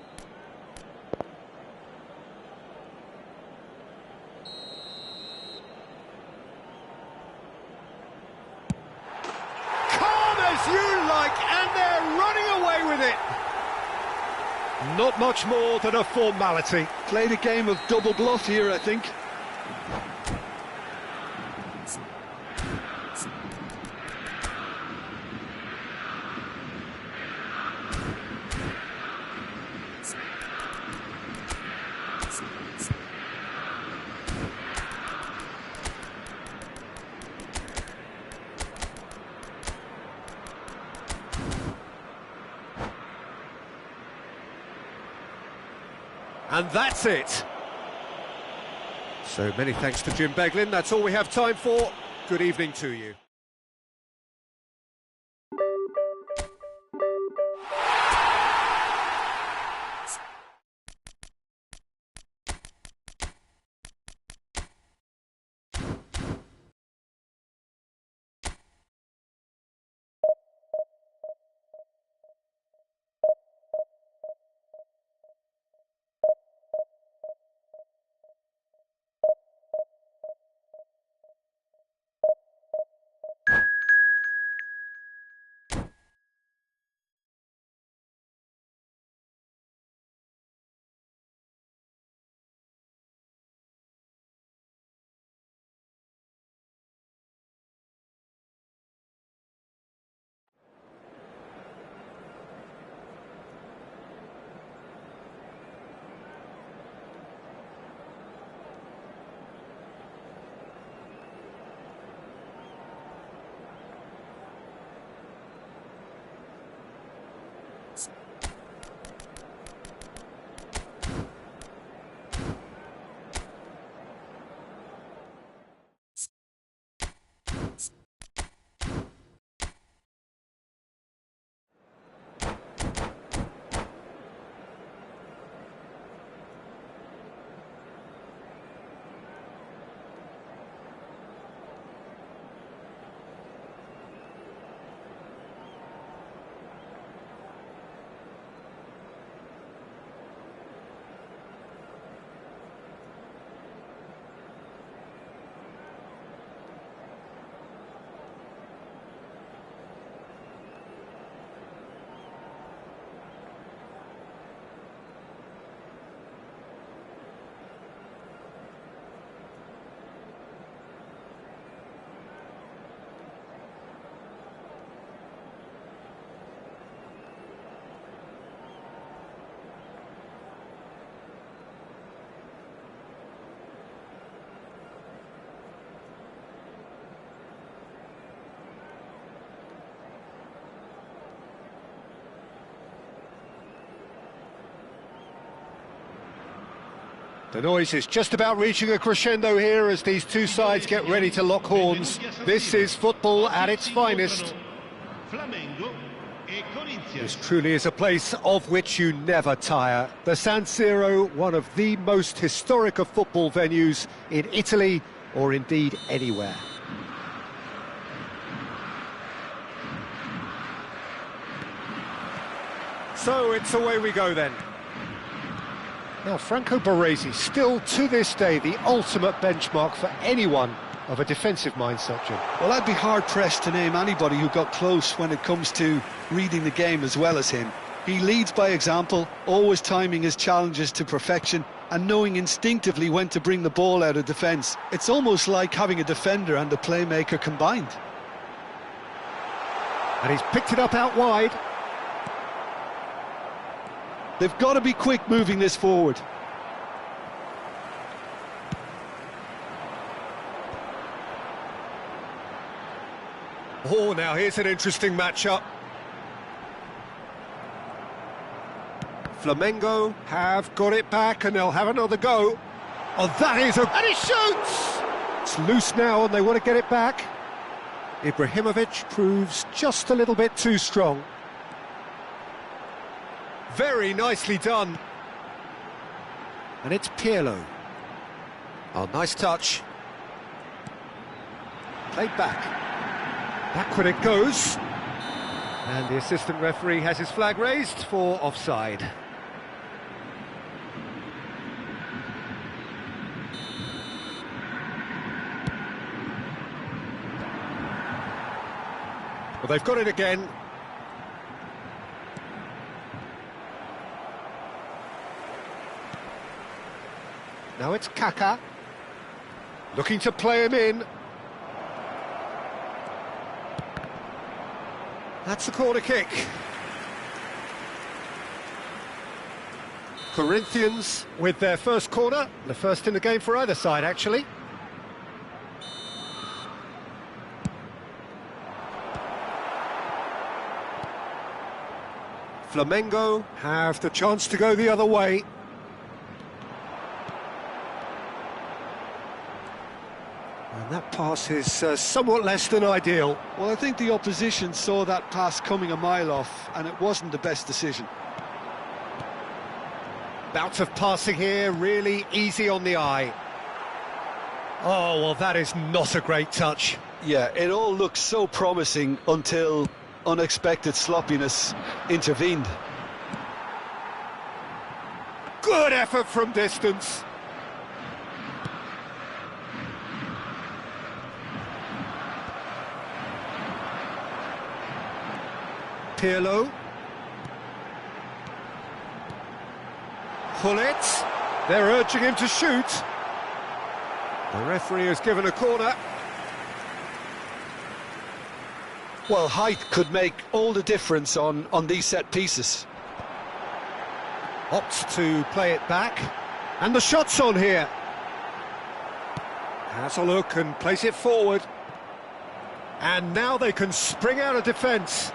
Calm as you like, and they're running away with it. Not much more than a formality. Played a game of double bluff here, I think. And that's it. So many thanks to Jim Beglin. That's all we have time for. Good evening to you. The noise is just about reaching a crescendo here as these two sides get ready to lock horns. This is football at its finest. This truly is a place of which you never tire. The San Siro, one of the most historic of football venues in Italy, or indeed anywhere. So it's away we go then. Now, Franco Baresi, still to this day the ultimate benchmark for anyone of a defensive mindset, Jim. Well, I'd be hard-pressed to name anybody who got close when it comes to reading the game as well as him. He leads by example, always timing his challenges to perfection and knowing instinctively when to bring the ball out of defence. It's almost like having a defender and a playmaker combined. And he's picked it up out wide. They've got to be quick moving this forward. Oh, now here's an interesting matchup. Flamengo have got it back and they'll have another go. Oh, that is a... And he shoots! It's loose now and they want to get it back. Ibrahimovic proves just a little bit too strong. Very nicely done. And it's Pirlo. Oh, nice touch. Played back. Backward it goes. And the assistant referee has his flag raised for offside. Well, they've got it again. Now it's Kaka. Looking to play him in. That's the corner kick. Corinthians with their first corner. The first in the game for either side, actually. Flamengo have the chance to go the other way. And that pass is somewhat less than ideal. Well, I think the opposition saw that pass coming a mile off, and it wasn't the best decision. Bout of passing here, really easy on the eye. Oh, well, that is not a great touch. Yeah, it all looked so promising until unexpected sloppiness intervened. Good effort from distance. Pirlo. Gullit. They're urging him to shoot. The referee has given a corner. Well, height could make all the difference on these set pieces. Opts to play it back. And the shot's on here. Has a look and plays it forward. And now they can spring out of defence.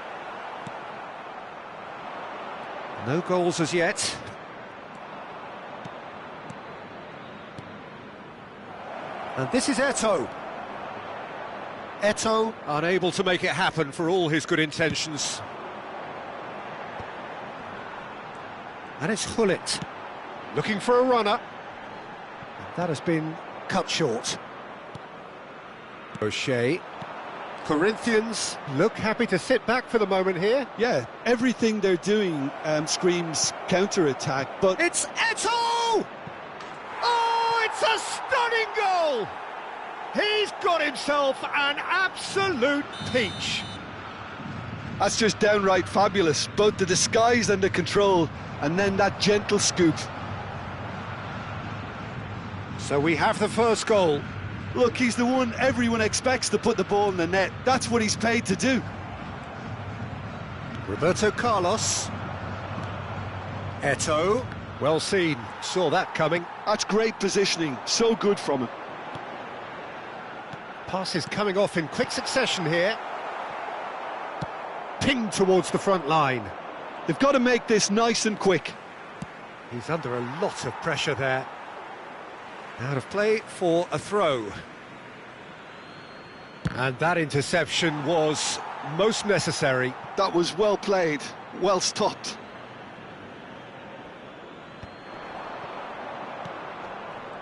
No goals as yet. And this is Eto'o. Eto'o unable to make it happen for all his good intentions. And it's Gullit looking for a runner. And that has been cut short. O'Shea. Corinthians look happy to sit back for the moment here. Yeah, everything they're doing screams counter-attack, but... It's Eto'o! Oh, it's a stunning goal! He's got himself an absolute peach. That's just downright fabulous, both the disguise and the control, and then that gentle scoop. So we have the first goal. Look, he's the one everyone expects to put the ball in the net. That's what he's paid to do. Roberto Carlos. Eto'o. Well seen. Saw that coming. That's great positioning. So good from him. Passes coming off in quick succession here. Pinged towards the front line. They've got to make this nice and quick. He's under a lot of pressure there. Out of play for a throw. And that interception was most necessary. That was well played, well stopped.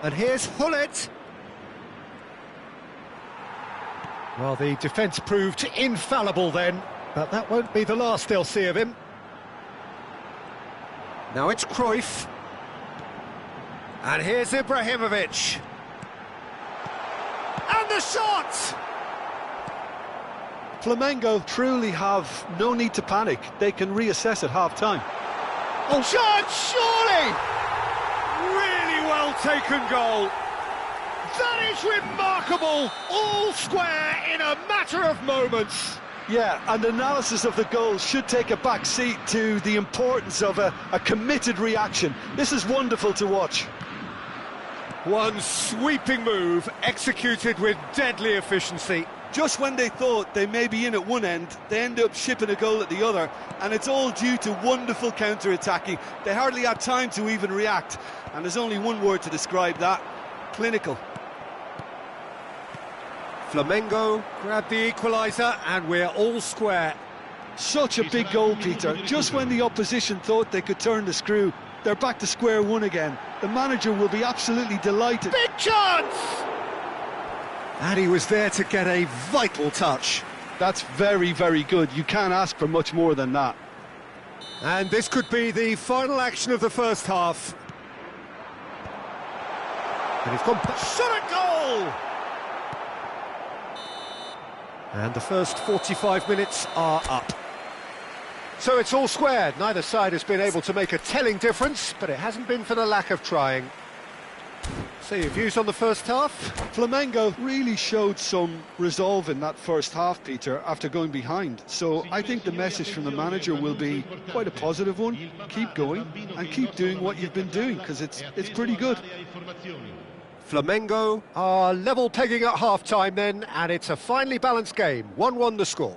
And here's Gullit. Well, the defence proved infallible then, but that won't be the last they'll see of him. Now it's Cruyff. And here's Ibrahimovic. And the shot! Flamengo truly have no need to panic. They can reassess at half-time. Oh, chance, surely! Really well taken goal. That is remarkable. All square in a matter of moments. Yeah, and analysis of the goal should take a back seat to the importance of a committed reaction. This is wonderful to watch. One sweeping move, executed with deadly efficiency. Just when they thought they may be in at one end, they end up shipping a goal at the other, and it's all due to wonderful counter-attacking. They hardly had time to even react, and there's only one word to describe that: clinical. Flamengo grab the equaliser, and we're all square. Such a big goal, Peter. Just when the opposition thought they could turn the screw, they're back to square one again. The manager will be absolutely delighted. Big chance! And he was there to get a vital touch. That's very, very good. You can't ask for much more than that. And this could be the final action of the first half. And he's gone... Shot a goal! And the first 45 minutes are up. So it's all square. Neither side has been able to make a telling difference, but it hasn't been for the lack of trying. So your views on the first half? Flamengo really showed some resolve in that first half, Peter, after going behind. So I think the message from the manager will be quite a positive one. Keep going and keep doing what you've been doing, because it's pretty good. Flamengo are level pegging at half-time then, and it's a finely balanced game. 1-1 the score.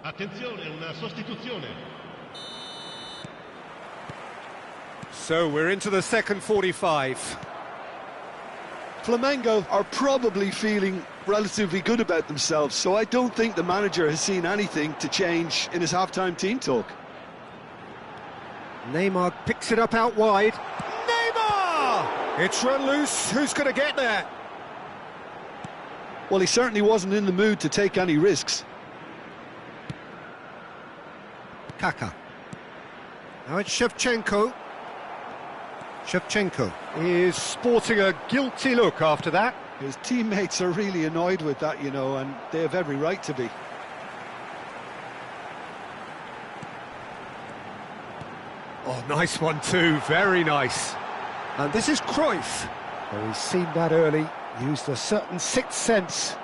Attenzione, una sostituzione. So we're into the second 45. Flamengo are probably feeling relatively good about themselves, so I don't think the manager has seen anything to change in his half-time team talk. Neymar picks it up out wide. Neymar! It's run loose. Who's going to get there? Well, he certainly wasn't in the mood to take any risks. Kaka. Now it's Shevchenko. Shevchenko is sporting a guilty look after that. His teammates are really annoyed with that, you know, and they have every right to be. Oh, nice one too, very nice. And this is Cruyff. Well, he's seen that early, used a certain sixth sense.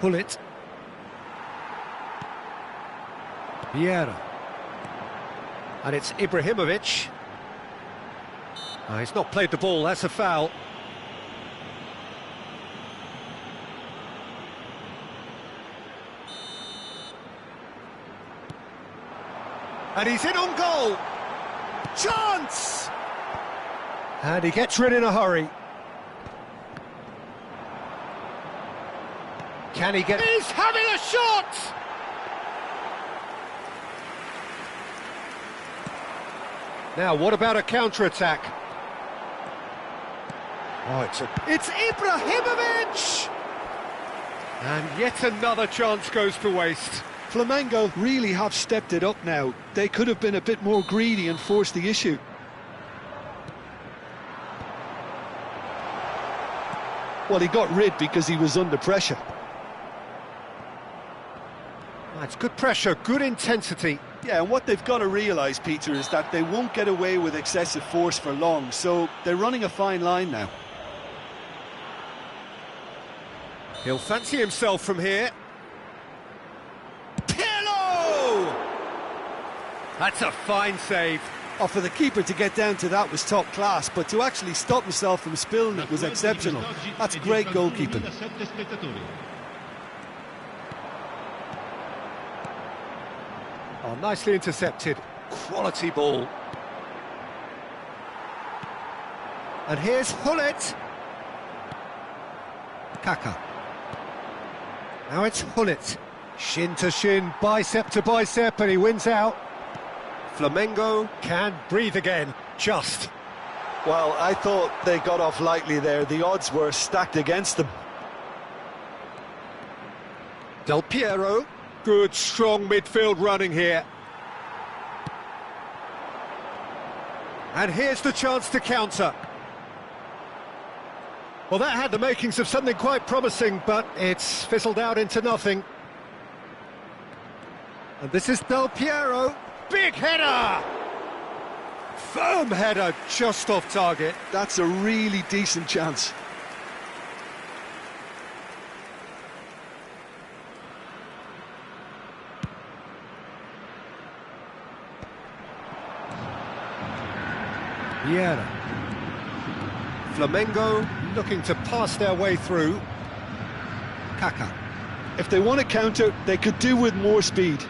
Pull it. Vieira. And it's Ibrahimovic. He's not played the ball, that's a foul. And he's in on goal. Chance! And he gets rid in a hurry. Can he get... He's having a shot! Now, what about a counter-attack? Oh, it's Ibrahimovic! And yet another chance goes to waste. Flamengo really have stepped it up now. They could have been a bit more greedy and forced the issue. Well, he got rid because he was under pressure. It's good pressure, good intensity. Yeah, and what they've got to realise, Peter, is that they won't get away with excessive force for long, so they're running a fine line now. He'll fancy himself from here. Pirlo! That's a fine save. Oh, for the keeper to get down to that was top class, but to actually stop himself from spilling it was exceptional. That's great goalkeeping. Oh, nicely intercepted. Quality ball. And here's Hullet. Kaka. Now it's Hullet. Shin to shin, bicep to bicep, and he wins out. Flamengo can breathe again, just. Well, I thought they got off lightly there. The odds were stacked against them. Del Piero. Good, strong midfield running here. And here's the chance to counter. Well, that had the makings of something quite promising, but it's fizzled out into nothing. And this is Del Piero. Big header! Firm header, just off target. That's a really decent chance. Primeira. Flamengo looking to pass their way through. Kaká. If they want to counter, they could do with more speed.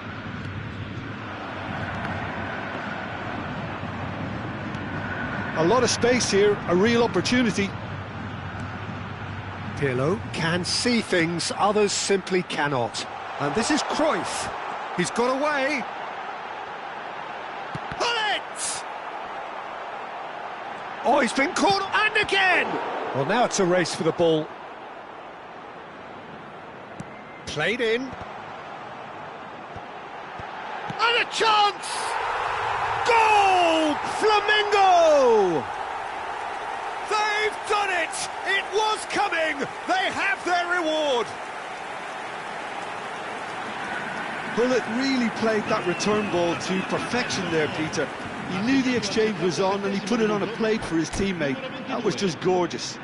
A lot of space here, a real opportunity. Pirlo can see things others simply cannot. And this is Cruyff. He's got away. Bullet! Oh, he's been caught, and again! Well, now it's a race for the ball. Played in. And a chance! Goal! Flamengo! They've done it! It was coming! They have their reward! Bullet really played that return ball to perfection there, Peter. He knew the exchange was on and he put it on a plate for his teammate. That was just gorgeous.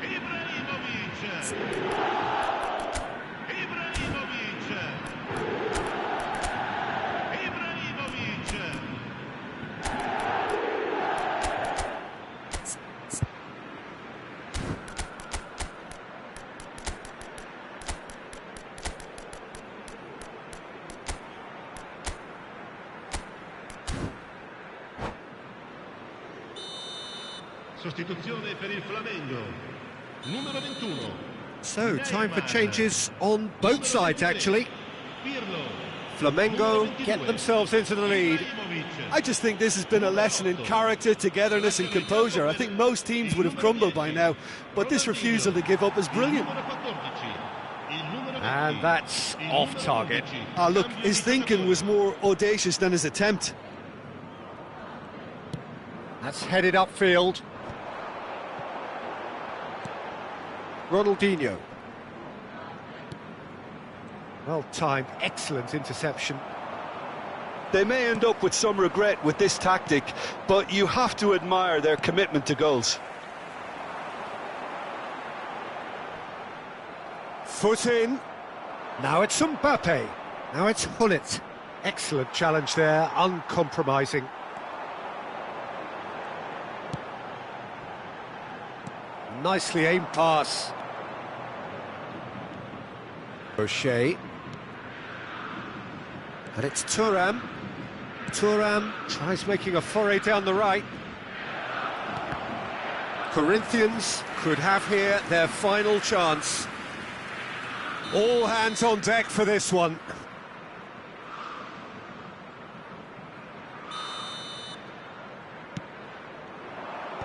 Sostituzione per il Flamengo. Numero 21. So, time for changes on both sides, actually. Flamengo get themselves into the lead. I just think this has been a lesson in character, togetherness and composure. I think most teams would have crumbled by now, but this refusal to give up is brilliant. And that's off target. Ah, look, his thinking was more audacious than his attempt. That's headed upfield. Ronaldinho. Well timed, excellent interception. They may end up with some regret with this tactic, but you have to admire their commitment to goals. Foot in. Now it's Mbappe. Now it's Hullet. Excellent challenge there, uncompromising. Nicely aimed pass. O'Shea. And it's Thuram. Thuram tries making a foray down the right. Corinthians could have here their final chance. All hands on deck for this one.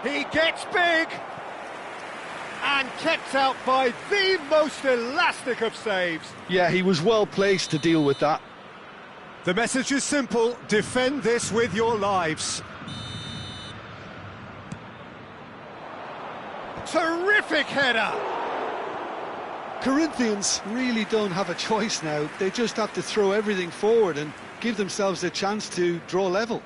He gets big and kept out by the most elastic of saves. Yeah, he was well placed to deal with that. The message is simple: defend this with your lives. Terrific header! Corinthians really don't have a choice now. They just have to throw everything forward and give themselves a chance to draw level.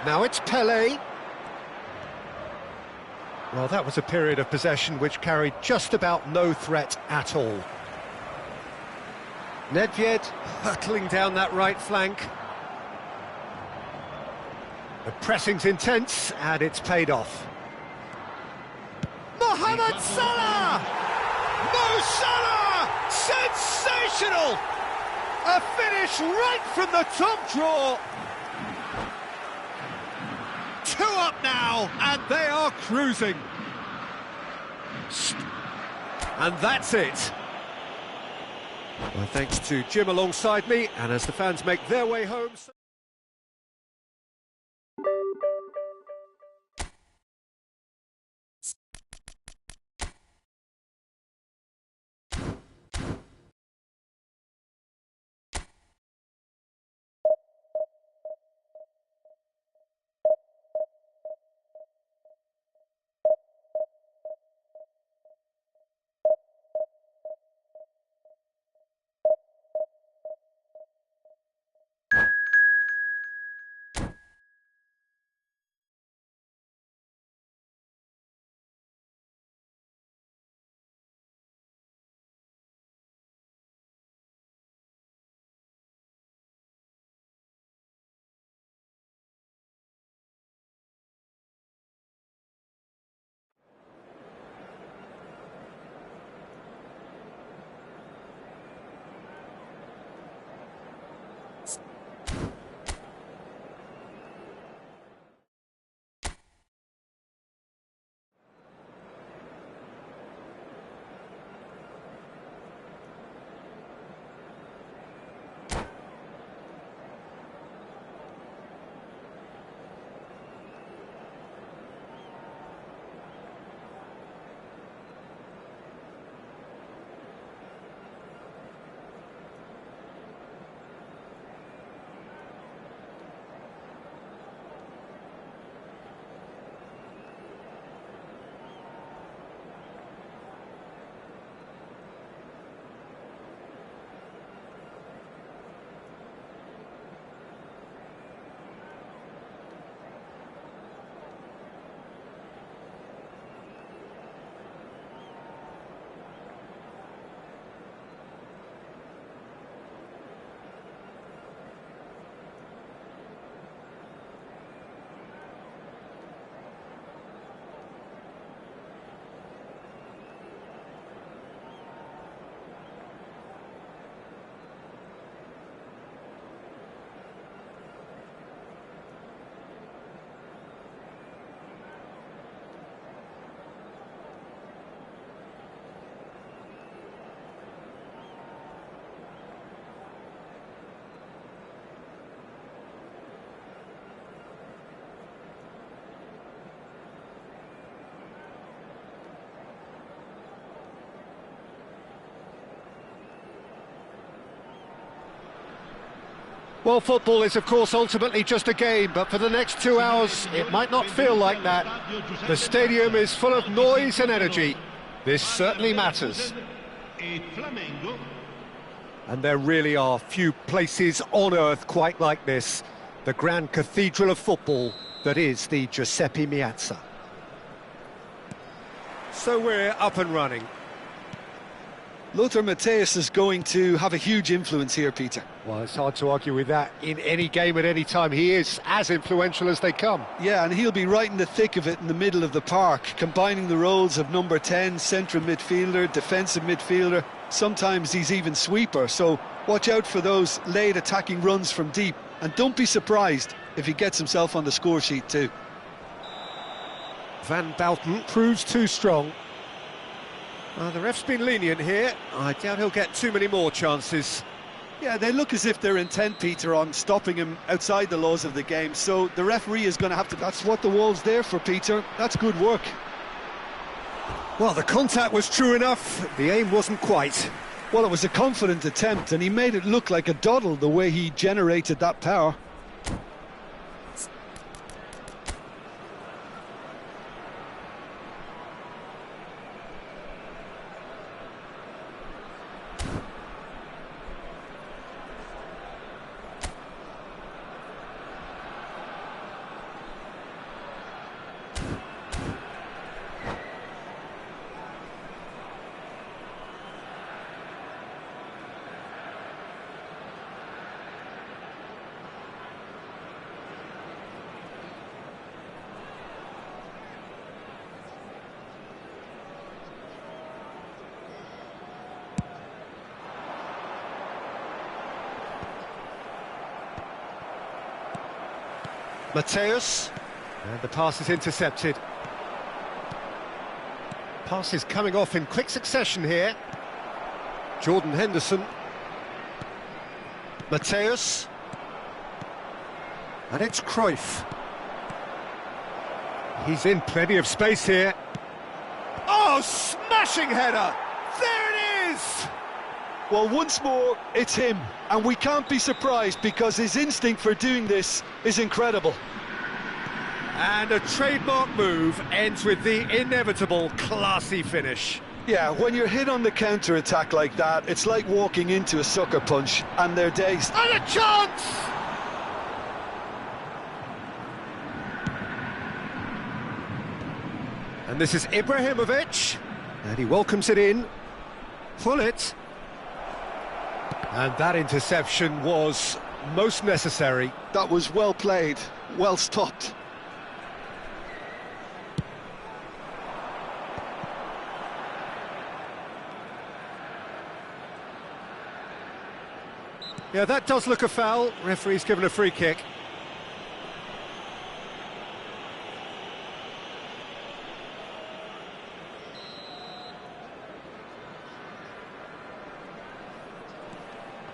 Now it's Pelé. Well, that was a period of possession which carried just about no threat at all. Nedved hurtling down that right flank. The pressing's intense, and it's paid off. Mohamed Salah! Mo Salah! Sensational! A finish right from the top draw. 2 up now, and they are cruising. And that's it. Well, thanks to Jim alongside me, and as the fans make their way home... Well, football is, of course, ultimately just a game, but for the next 2 hours, it might not feel like that. The stadium is full of noise and energy. This certainly matters. And there really are few places on earth quite like this. The grand cathedral of football that is the Giuseppe Meazza. So we're up and running. Lothar Matthäus is going to have a huge influence here, Peter. Well, it's hard to argue with that. In any game at any time, he is as influential as they come. Yeah, and he'll be right in the thick of it in the middle of the park, combining the roles of number 10, central midfielder, defensive midfielder. Sometimes he's even sweeper, so watch out for those late attacking runs from deep. And don't be surprised if he gets himself on the score sheet too. Van Bouten proves too strong. The ref's been lenient here. I doubt he'll get too many more chances. Yeah, they look as if they're intent, Peter, on stopping him outside the laws of the game, so the referee is going to have to... That's what the wall's there for, Peter. That's good work. Well, the contact was true enough. The aim wasn't quite. Well, it was a confident attempt, and he made it look like a doddle the way he generated that power. Matthäus, and the pass is intercepted. Pass is coming off in quick succession here. Jordan Henderson. Matthäus. And it's Cruyff. He's in plenty of space here. Oh, smashing header! There it is! Well, once more, it's him, and we can't be surprised because his instinct for doing this is incredible. And a trademark move ends with the inevitable classy finish. Yeah, when you're hit on the counter-attack like that, it's like walking into a sucker punch, and they're dazed. And a chance! And this is Ibrahimovic, and he welcomes it in. Pull it. And that interception was most necessary. That was well played, well stopped. Yeah, that does look a foul. Referee's given a free kick.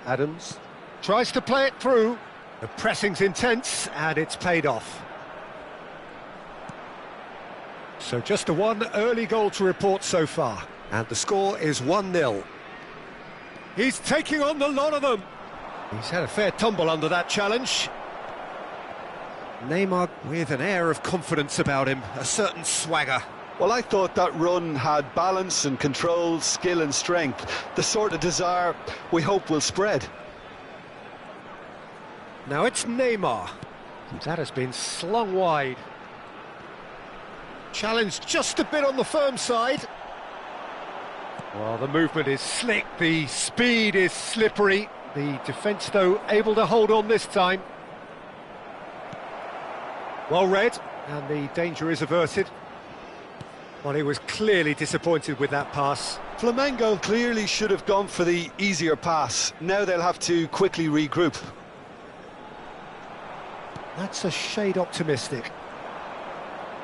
Adams tries to play it through. The pressing's intense and it's paid off. So just a one early goal to report so far. And the score is 1-0. He's taking on the lot of them. He's had a fair tumble under that challenge. Neymar with an air of confidence about him, a certain swagger. Well, I thought that run had balance and control, skill and strength. The sort of desire we hope will spread. Now it's Neymar. That has been slung wide. Challenge just a bit on the firm side. Well, the movement is slick, the speed is slippery. The defence, though, able to hold on this time. Well read, and the danger is averted. Well, he was clearly disappointed with that pass. Flamengo clearly should have gone for the easier pass. Now they'll have to quickly regroup. That's a shade optimistic.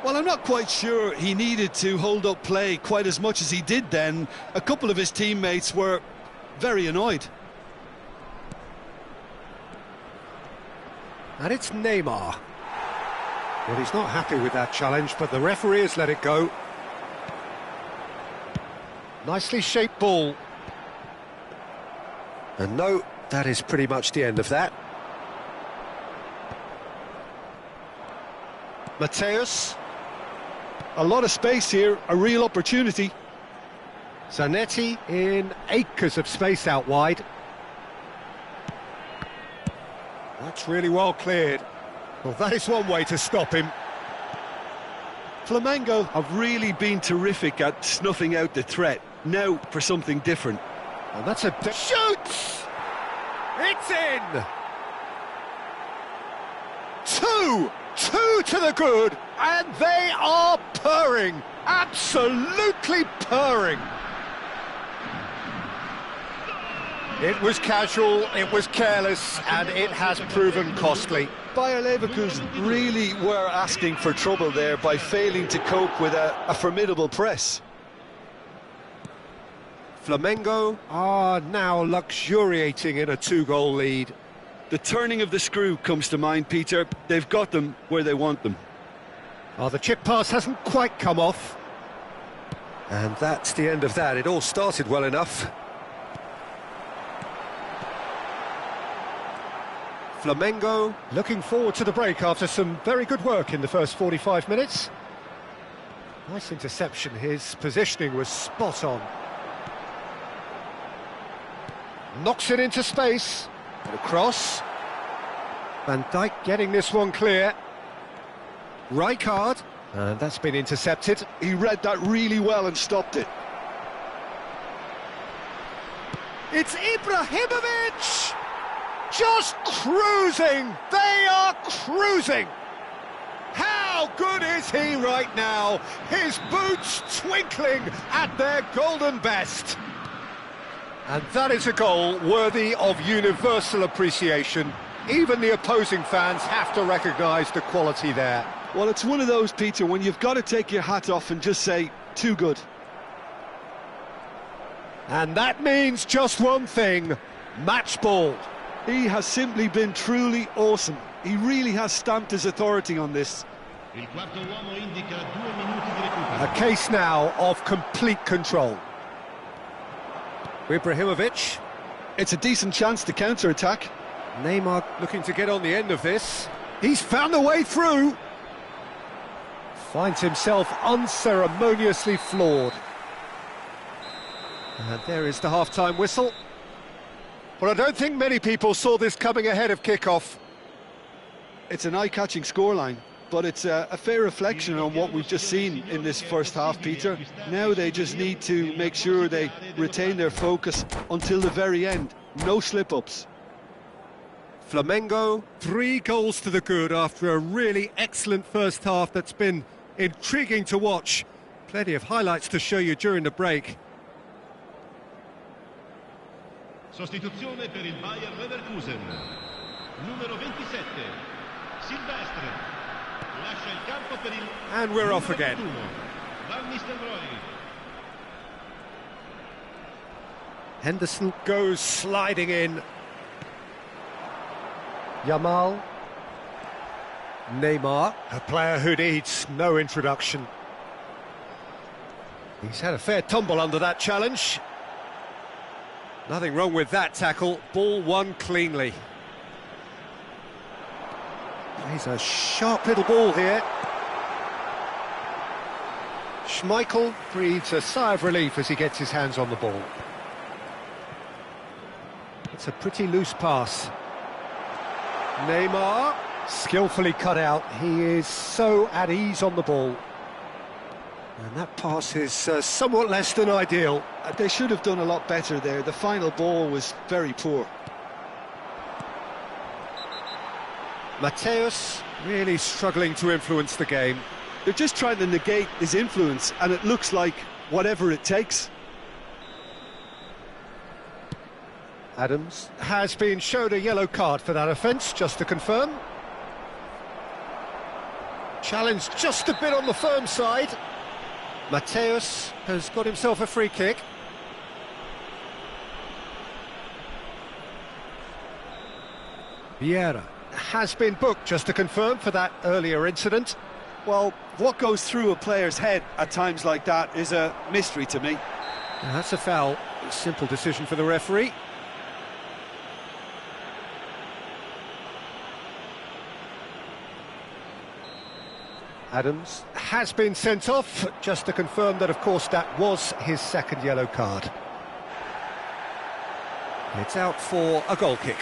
Well, I'm not quite sure he needed to hold up play quite as much as he did then. A couple of his teammates were very annoyed. And it's Neymar. Well, he's not happy with that challenge, but the referee has let it go. Nicely shaped ball. And no, that is pretty much the end of that. Mateus. A lot of space here, a real opportunity. Zanetti in acres of space out wide. That's really well cleared. Well, that is one way to stop him. Flamengo have really been terrific at snuffing out the threat. Now for something different. And that's a... Shoots! It's in! Two to the good, and they are purring. Absolutely purring. It was casual, it was careless, and it has proven costly. Bayer Leverkusen really were asking for trouble there by failing to cope with a formidable press. Flamengo are now luxuriating in a 2-goal lead. The turning of the screw comes to mind, Peter. They've got them where they want them. Oh, the chip pass hasn't quite come off. And that's the end of that. It all started well enough. Flamengo looking forward to the break after some very good work in the first 45 minutes. Nice interception. His positioning was spot on. Knocks it into space. And across. Van Dijk getting this one clear. Rijkaard. And that's been intercepted. He read that really well and stopped it. It's Ibrahimovic! Just cruising! They are cruising! How good is he right now? His boots twinkling at their golden best. And that is a goal worthy of universal appreciation. Even the opposing fans have to recognise the quality there. Well, it's one of those, Peter, when you've got to take your hat off and just say, too good. And that means just one thing, match ball. He has simply been truly awesome. He really has stamped his authority on this. Il quarto uomo indica 2 minuti di recupero. A case now of complete control. Ibrahimovic. It's a decent chance to counter-attack. Neymar looking to get on the end of this. He's found a way through. Finds himself unceremoniously floored. And there is the half-time whistle. Well, I don't think many people saw this coming ahead of kick-off. It's an eye-catching scoreline, but it's a fair reflection on what we've just seen in this first half, Peter. Now they just need to make sure they retain their focus until the very end. No slip-ups. Flamengo, 3 goals to the good after a really excellent first half that's been intriguing to watch. Plenty of highlights to show you during the break. Sostituzione per il Bayer Leverkusen. Numero 27, Silvestre. Lascia il campo per il... And we're off again. Van Nistelrooy. Henderson goes sliding in. Yamal. Neymar, a player who needs no introduction. He's had a fair tumble under that challenge. Nothing wrong with that tackle. Ball won cleanly. Plays a sharp little ball here. Schmeichel breathes a sigh of relief as he gets his hands on the ball. It's a pretty loose pass. Neymar, skillfully cut out. He is so at ease on the ball. And that pass is somewhat less than ideal. They should have done a lot better there. The final ball was very poor. Mateus really struggling to influence the game. They're just trying to negate his influence, and it looks like whatever it takes. Adams has been showed a yellow card for that offence, just to confirm. Challenge just a bit on the firm side. Mateus has got himself a free kick. Vieira has been booked, just to confirm, for that earlier incident. Well, what goes through a player's head at times like that is a mystery to me. Now, that's a foul. Simple decision for the referee. Adams has been sent off, just to confirm that, of course, that was his second yellow card. It's out for a goal kick.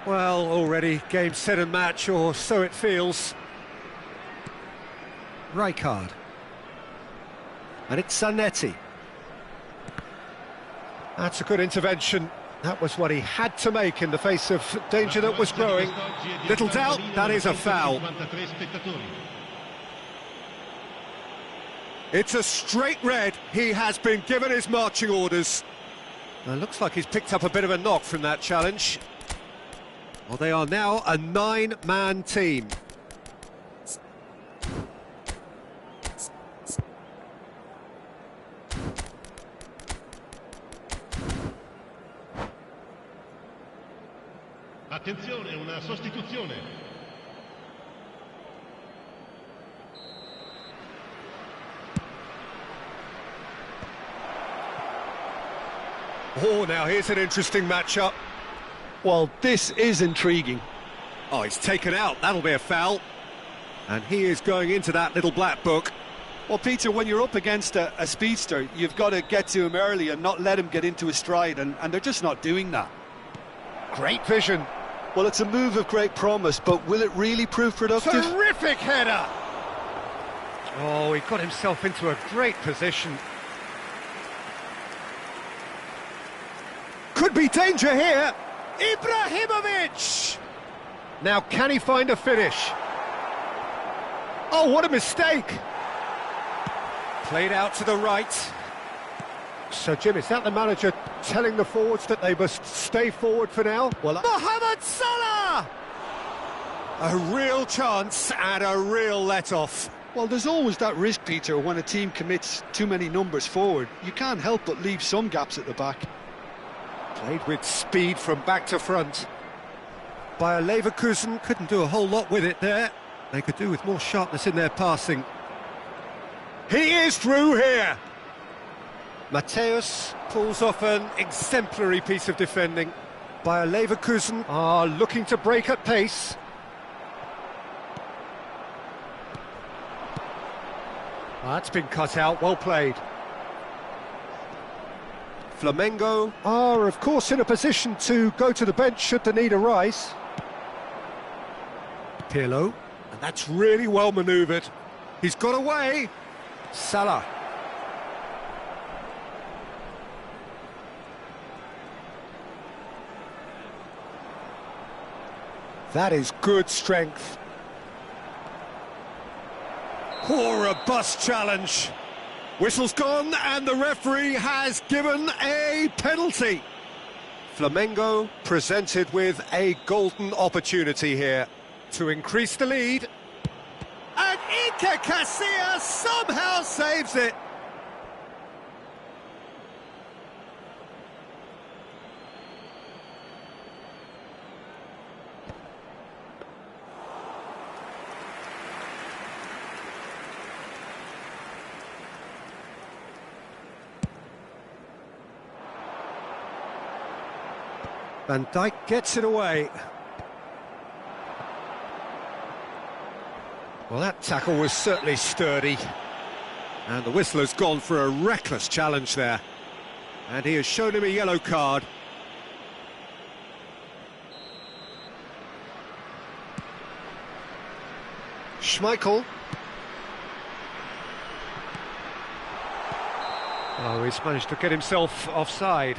Well, already game, set and match, or so it feels. Rijkaard. And it's Zanetti. That's a good intervention. That was what he had to make in the face of danger that was growing. Little doubt, that is a foul. It's a straight red. He has been given his marching orders. It looks like he's picked up a bit of a knock from that challenge. Well, they are now a 9-man team. Attenzione, una sostituzione. Oh, now here's an interesting matchup. Well, this is intriguing. Oh, he's taken out. That'll be a foul. And he is going into that little black book. Well, Peter, when you're up against a speedster, you've got to get to him early and not let him get into his stride, and they're just not doing that. Great vision. Well, it's a move of great promise, but will it really prove productive? Terrific header! Oh, he got himself into a great position. Could be danger here. Ibrahimovic! Now, can he find a finish? Oh, what a mistake! Played out to the right. So, Jim, is that the manager telling the forwards that they must stay forward for now? Well, Mohamed Salah! A real chance and a real let-off. Well, there's always that risk, Peter, when a team commits too many numbers forward. You can't help but leave some gaps at the back. Played with speed from back to front. Bayer Leverkusen couldn't do a whole lot with it there. They could do with more sharpness in their passing. He is through here! Matthäus pulls off an exemplary piece of defending. Bayer Leverkusen are looking to break at pace. That's been cut out, well played. Flamengo are, of course, in a position to go to the bench should the need arise. Pirlo, and that's really well manoeuvred. He's got away. Salah. That is good strength. Oh, a robust challenge. Whistle's gone and the referee has given a penalty. Flamengo presented with a golden opportunity here to increase the lead. And Iker Casillas somehow saves it. Van Dijk gets it away. Well, that tackle was certainly sturdy. And the whistler's gone for a reckless challenge there. And he has shown him a yellow card. Schmeichel. Oh, he's managed to get himself offside.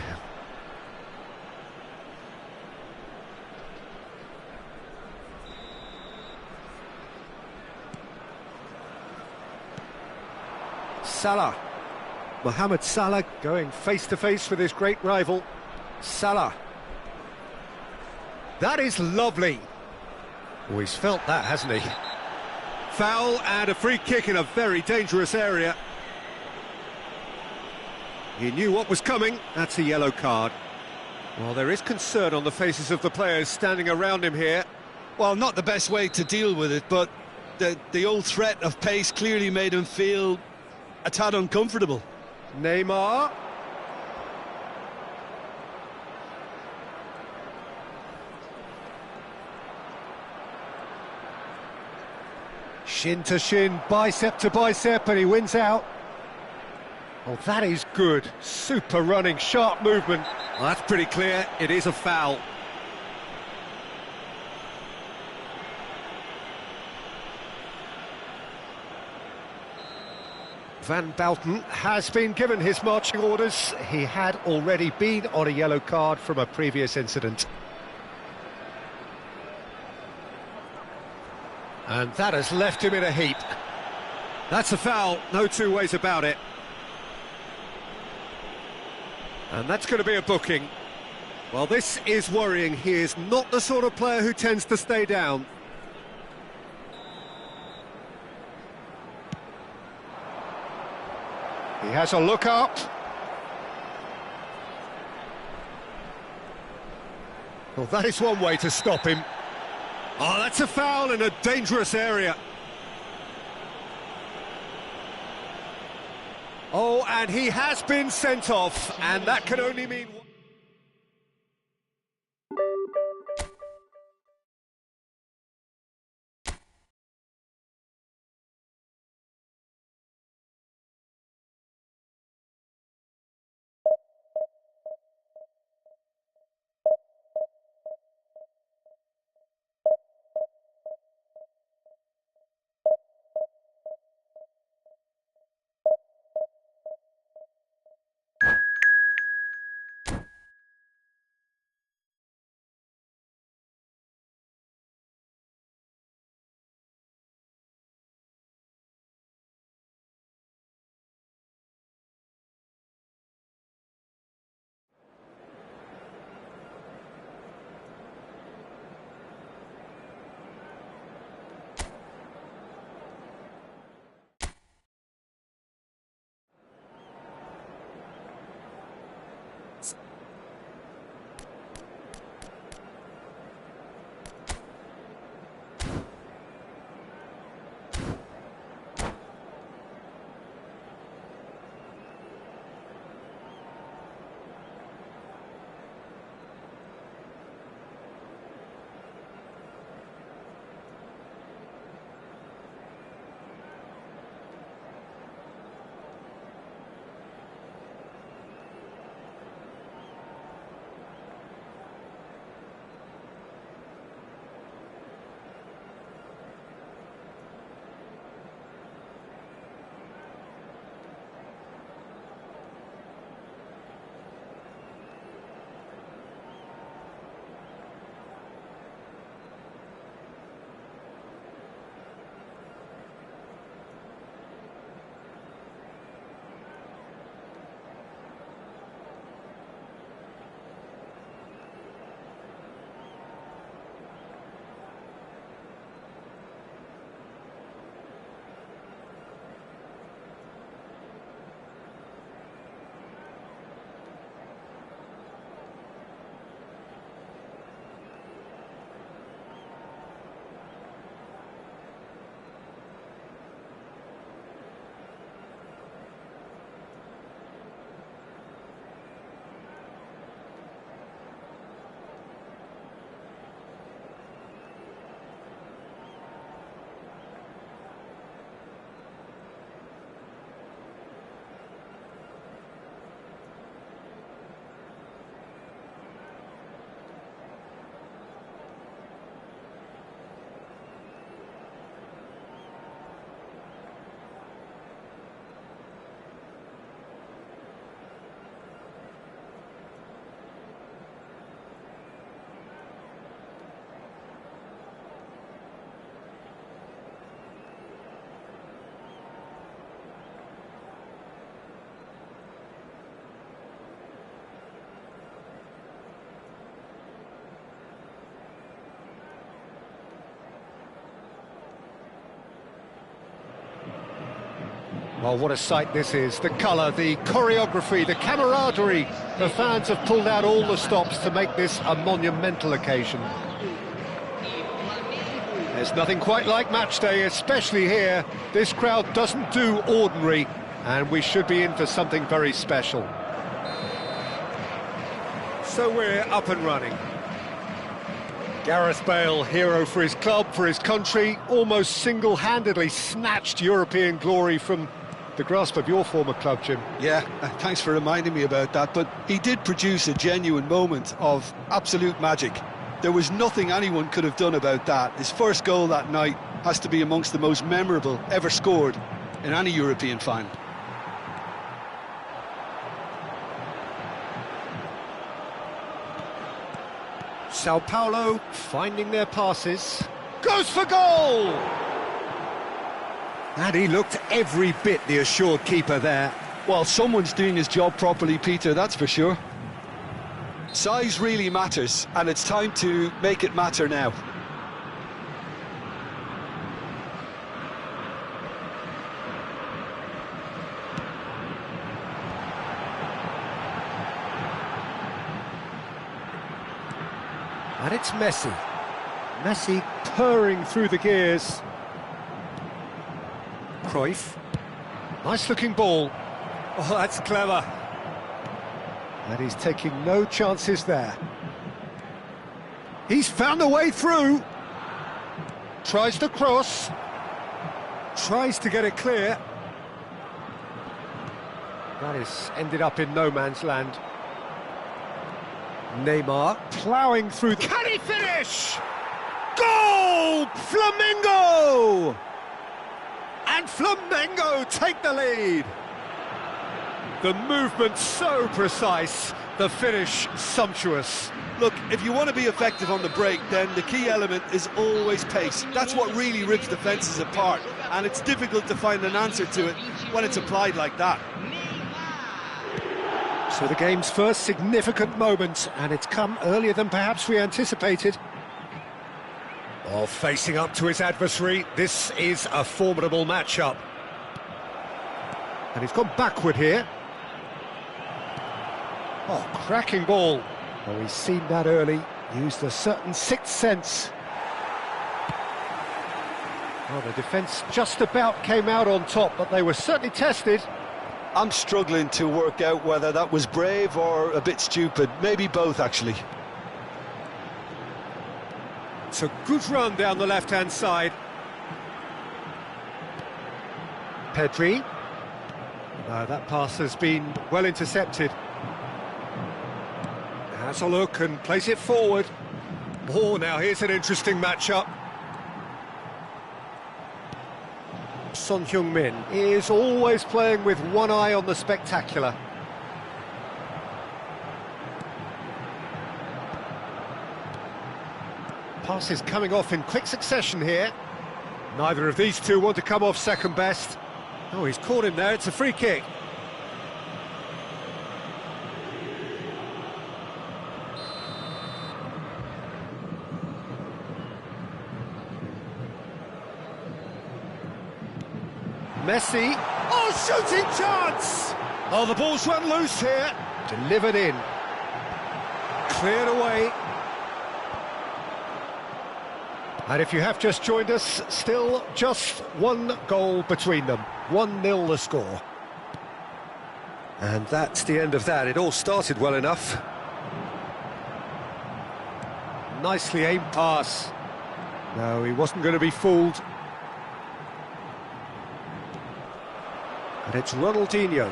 Salah. Mohamed Salah going face-to-face with his great rival. Salah. That is lovely. Oh, he's felt that, hasn't he? Foul and a free kick in a very dangerous area. He knew what was coming. That's a yellow card. Well, there is concern on the faces of the players standing around him here. Well, not the best way to deal with it, but the old threat of pace clearly made him feel a tad uncomfortable. Neymar. Shin to shin, bicep to bicep, and he wins out. Oh, that is good. Super running, sharp movement. Well, that's pretty clear. It is a foul. Van Bouten has been given his marching orders. He had already been on a yellow card from a previous incident. And that has left him in a heap. That's a foul, no two ways about it. And that's going to be a booking. Well, this is worrying. He is not the sort of player who tends to stay down. He has a look up. Well, that is one way to stop him. Oh, that's a foul in a dangerous area. Oh, and he has been sent off, and that can only mean... Well, what a sight this is. The colour, the choreography, the camaraderie. The fans have pulled out all the stops to make this a monumental occasion. There's nothing quite like match day, especially here. This crowd doesn't do ordinary, and we should be in for something very special. So we're up and running. Gareth Bale, hero for his club, for his country, almost single-handedly snatched European glory from the grasp of your former club, Jim. Yeah, thanks for reminding me about that, but he did produce a genuine moment of absolute magic. There was nothing anyone could have done about that. His first goal that night has to be amongst the most memorable ever scored in any European final. Sao Paulo finding their passes. Goes for goal! And he looked every bit the assured keeper there. Well, someone's doing his job properly, Peter, that's for sure. Size really matters, and it's time to make it matter now. And it's Messi. Messi purring through the gears. Cruyff. Nice looking ball. Oh, that's clever. And he's taking no chances there. He's found a way through. Tries to cross. Tries to get it clear. That is ended up in no man's land. Neymar ploughing through. Can he finish? Goal! Flamengo! And Flamengo take the lead. The movement so precise, the finish sumptuous. Look, if you want to be effective on the break, then the key element is always pace. That's what really rips defences apart, and it's difficult to find an answer to it when it's applied like that. So the game's first significant moment, and it's come earlier than perhaps we anticipated. While facing up to his adversary, this is a formidable matchup. And he's gone backward here. Oh, cracking ball. Oh, he's seen that early, used a certain sixth sense. Well, the defence just about came out on top, but they were certainly tested. I'm struggling to work out whether that was brave or a bit stupid. Maybe both, actually. It's a good run down the left-hand side. Pedri. No, that pass has been well intercepted. Has a look and plays it forward. Oh, now here's an interesting matchup. Son Heung-min is always playing with one eye on the spectacular. Passes coming off in quick succession here. Neither of these two want to come off second best. Oh, he's caught him there, it's a free kick. Messi, oh, shooting chance! Oh, the ball's run loose here. Delivered in. Cleared away. And if you have just joined us, still just one goal between them. 1-0 the score. And that's the end of that. It all started well enough. Nicely aimed pass. No, he wasn't going to be fooled. And it's Ronaldinho.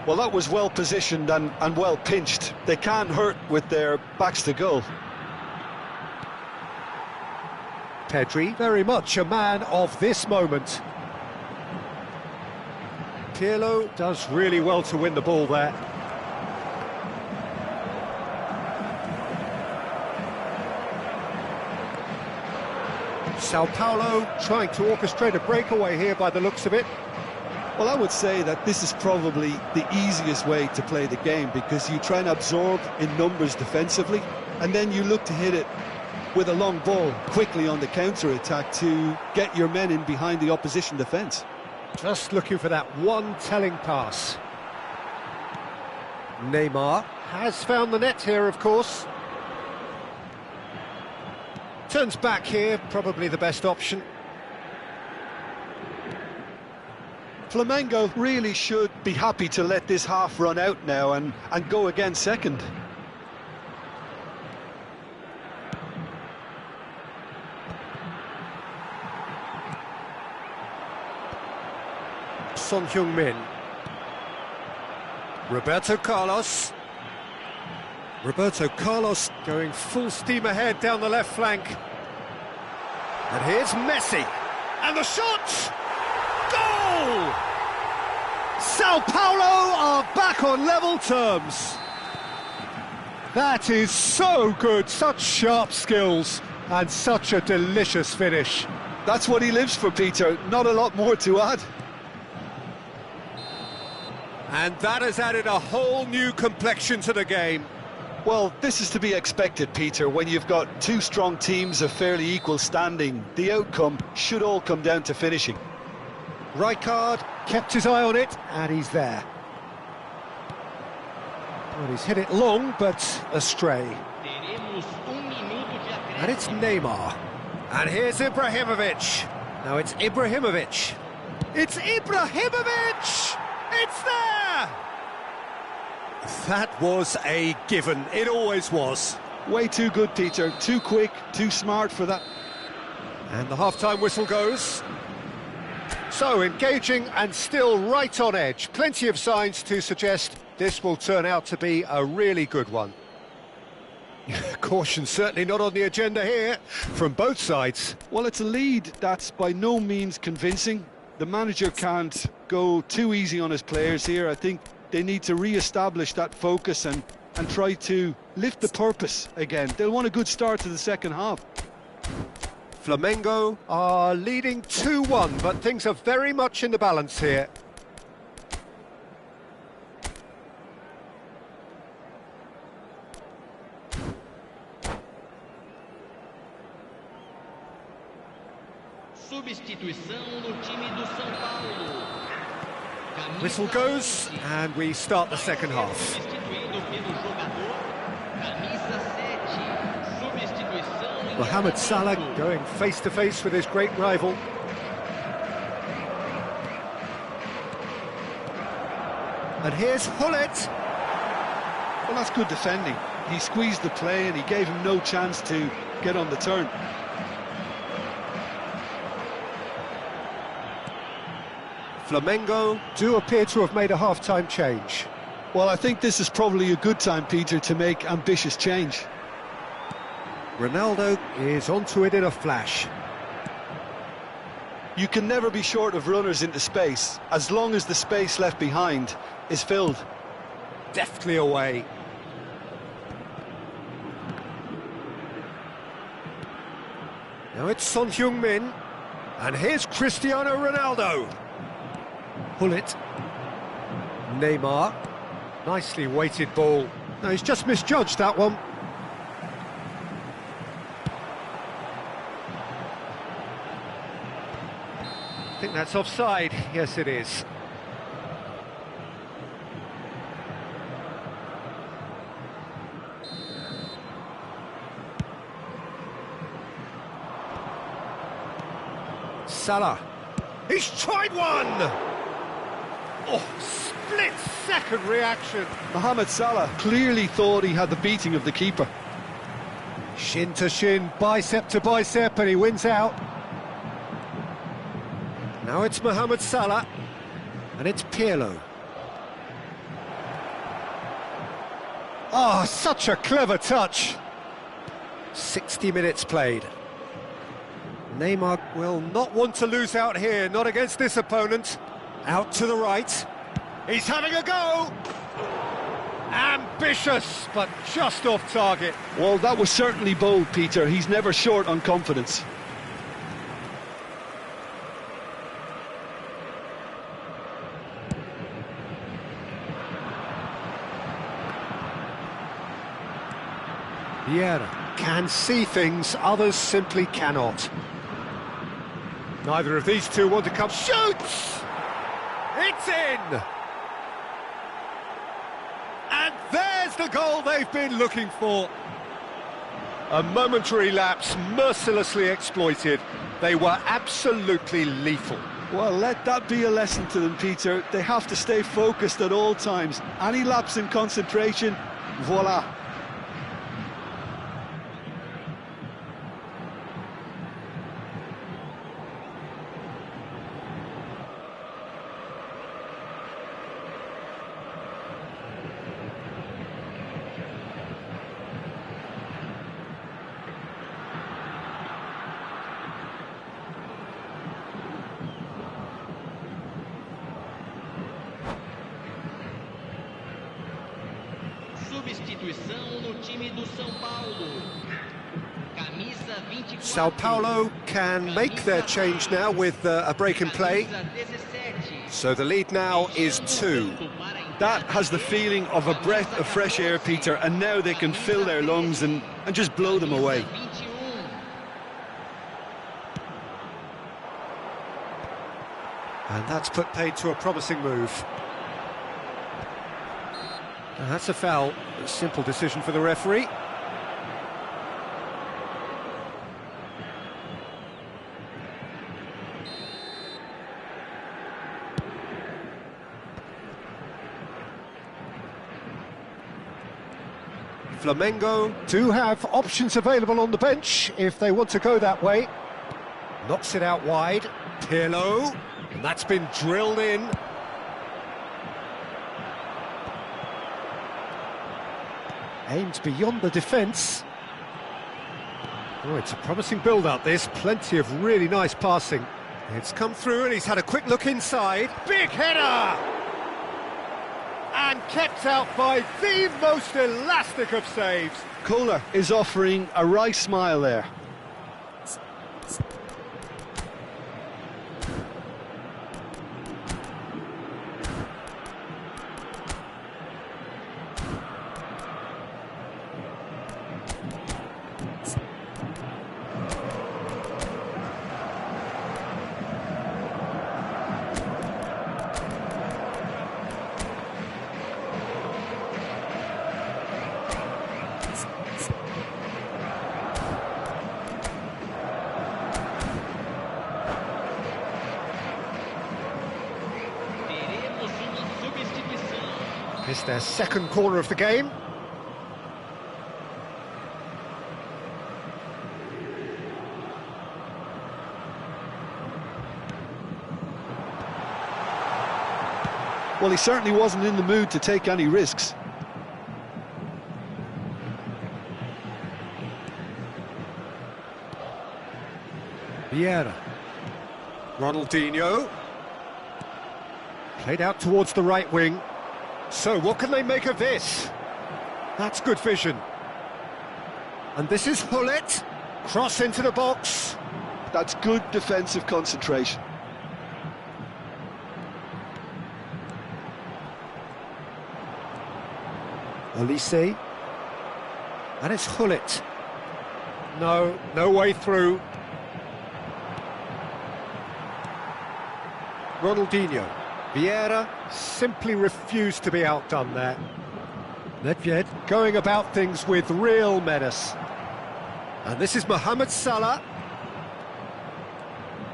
Well, that was well positioned and well pinched. They can't hurt with their backs to goal. Pedri, very much a man of this moment. Pirlo does really well to win the ball there. Sao Paulo trying to orchestrate a breakaway here by the looks of it. Well, I would say that this is probably the easiest way to play the game, because you try and absorb in numbers defensively, and then you look to hit it with a long ball quickly on the counter-attack to get your men in behind the opposition defence. Just looking for that one telling pass. Neymar has found the net here, of course. Turns back here, probably the best option. Flamengo really should be happy to let this half run out now and go again second. Son Heung-min. Roberto Carlos. Roberto Carlos going full steam ahead down the left flank. And here's Messi. And the shot! Goal! Sao Paulo are back on level terms. That is so good, such sharp skills and such a delicious finish. That's what he lives for, Peter. Not a lot more to add. And that has added a whole new complexion to the game. Well, this is to be expected, Peter. When you've got two strong teams of fairly equal standing, the outcome should all come down to finishing. Rijkaard kept his eye on it, and he's there. Well, he's hit it long, but astray. And it's Neymar. And here's Ibrahimovic. Now it's Ibrahimovic. It's Ibrahimovic! It's there! That was a given. It always was. Way too good, Peter. Too quick, too smart for that. And the half-time whistle goes. So, engaging and still right on edge. Plenty of signs to suggest this will turn out to be a really good one. Caution certainly not on the agenda here, from both sides. Well, it's a lead that's by no means convincing. The manager can't go too easy on his players here. I think they need to re-establish that focus and try to lift the purpose again. They'll want a good start to the second half. Flamengo are leading 2-1, but things are very much in the balance here. Substituição no time do São Paulo. Whistle goes, and we start the second half. Substituído pelo jogador, camisa 7. Substituição. Mohamed Salah going face-to-face with his great rival. And here's Hullet. Well, that's good defending. He squeezed the play and he gave him no chance to get on the turn. Flamengo do appear to have made a half-time change. Well, I think this is probably a good time, Peter, to make ambitious change. Ronaldo is onto it in a flash. You can never be short of runners into space, as long as the space left behind is filled. Deftly away. Now it's Son Heung-min. And here's Cristiano Ronaldo. Hullet. Neymar. Nicely weighted ball. No, he's just misjudged that one. I think that's offside. Yes, it is. Salah. He's tried one! Oh, split-second reaction. Mohamed Salah clearly thought he had the beating of the keeper. Shin to shin, bicep to bicep, and he wins out. Now it's Mohamed Salah, and it's Pirlo. Oh, such a clever touch. 60 minutes played. Neymar will not want to lose out here, not against this opponent. Out to the right. He's having a go. Ambitious, but just off target. Well, that was certainly bold, Peter. He's never short on confidence. Vieira can see things others simply cannot. Neither of these two want to come. Shoots! It's in! And there's the goal they've been looking for. A momentary lapse, mercilessly exploited. They were absolutely lethal. Well, let that be a lesson to them, Peter. They have to stay focused at all times. Any lapse in concentration, voila. Substituição no time do São Paulo. Camisa 24. Sao Paulo can make their change now with a break in play. So the lead now is 2. That has the feeling of a breath of fresh air, Peter, and now they can fill their lungs and just blow them away. And that's put paid to a promising move. And that's a foul. A simple decision for the referee. Flamengo do have options available on the bench if they want to go that way. Knocks it out wide. Pirlo. And that's been drilled in. Aimed beyond the defence. Oh, it's a promising build-up, this. Plenty of really nice passing. It's come through and he's had a quick look inside. Big header! And kept out by the most elastic of saves. Kohler is offering a wry smile there. It's their second corner of the game. Well, he certainly wasn't in the mood to take any risks. Vieira. Ronaldinho. Played out towards the right wing. So, what can they make of this? That's good vision. And this is Hullet. Cross into the box. That's good defensive concentration. Olise. And it's Hullet. No way through. Ronaldinho. Vieira simply refused to be outdone there. Nedved going about things with real menace. And this is Mohamed Salah.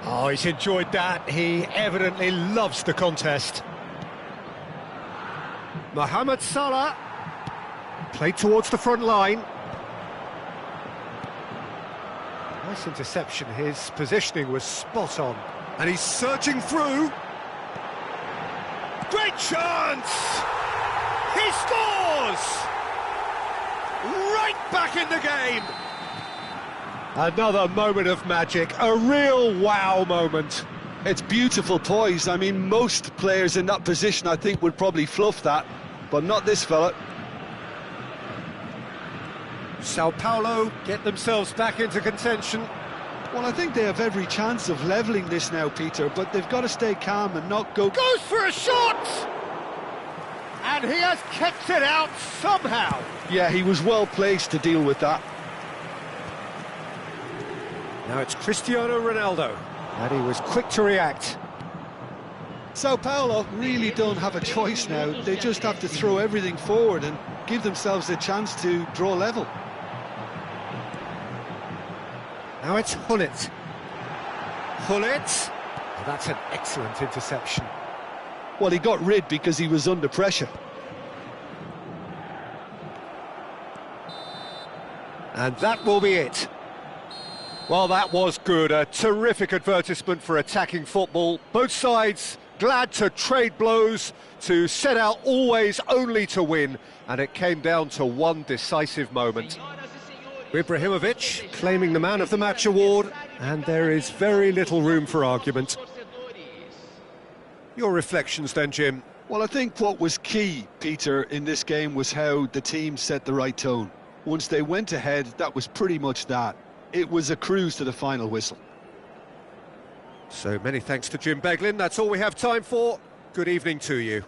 Oh, he's enjoyed that. He evidently loves the contest. Mohamed Salah. Played towards the front line. Nice interception. His positioning was spot on. And he's searching through. Great chance! He scores! Right back in the game! Another moment of magic, a real wow moment. It's beautiful poise. I mean, most players in that position, I think, would probably fluff that, but not this fella. Sao Paulo get themselves back into contention. Well, I think they have every chance of levelling this now, Peter, but they've got to stay calm and not go... Goes for a shot! And he has kept it out somehow. Yeah, he was well placed to deal with that. Now it's Cristiano Ronaldo, and he was quick to react. Sao Paulo really don't have a choice now. They just have to throw everything forward and give themselves a chance to draw level. Now it's Hullet. Hullet. Oh, that's an excellent interception. Well, he got rid because he was under pressure. And that will be it. Well, that was good. A terrific advertisement for attacking football. Both sides glad to trade blows, to set out always only to win. And it came down to one decisive moment. Ibrahimovic claiming the Man of the Match award, and there is very little room for argument. Your reflections then, Jim? Well, I think what was key, Peter, in this game was how the team set the right tone. Once they went ahead, that was pretty much that. It was a cruise to the final whistle. So many thanks to Jim Beglin. That's all we have time for. Good evening to you.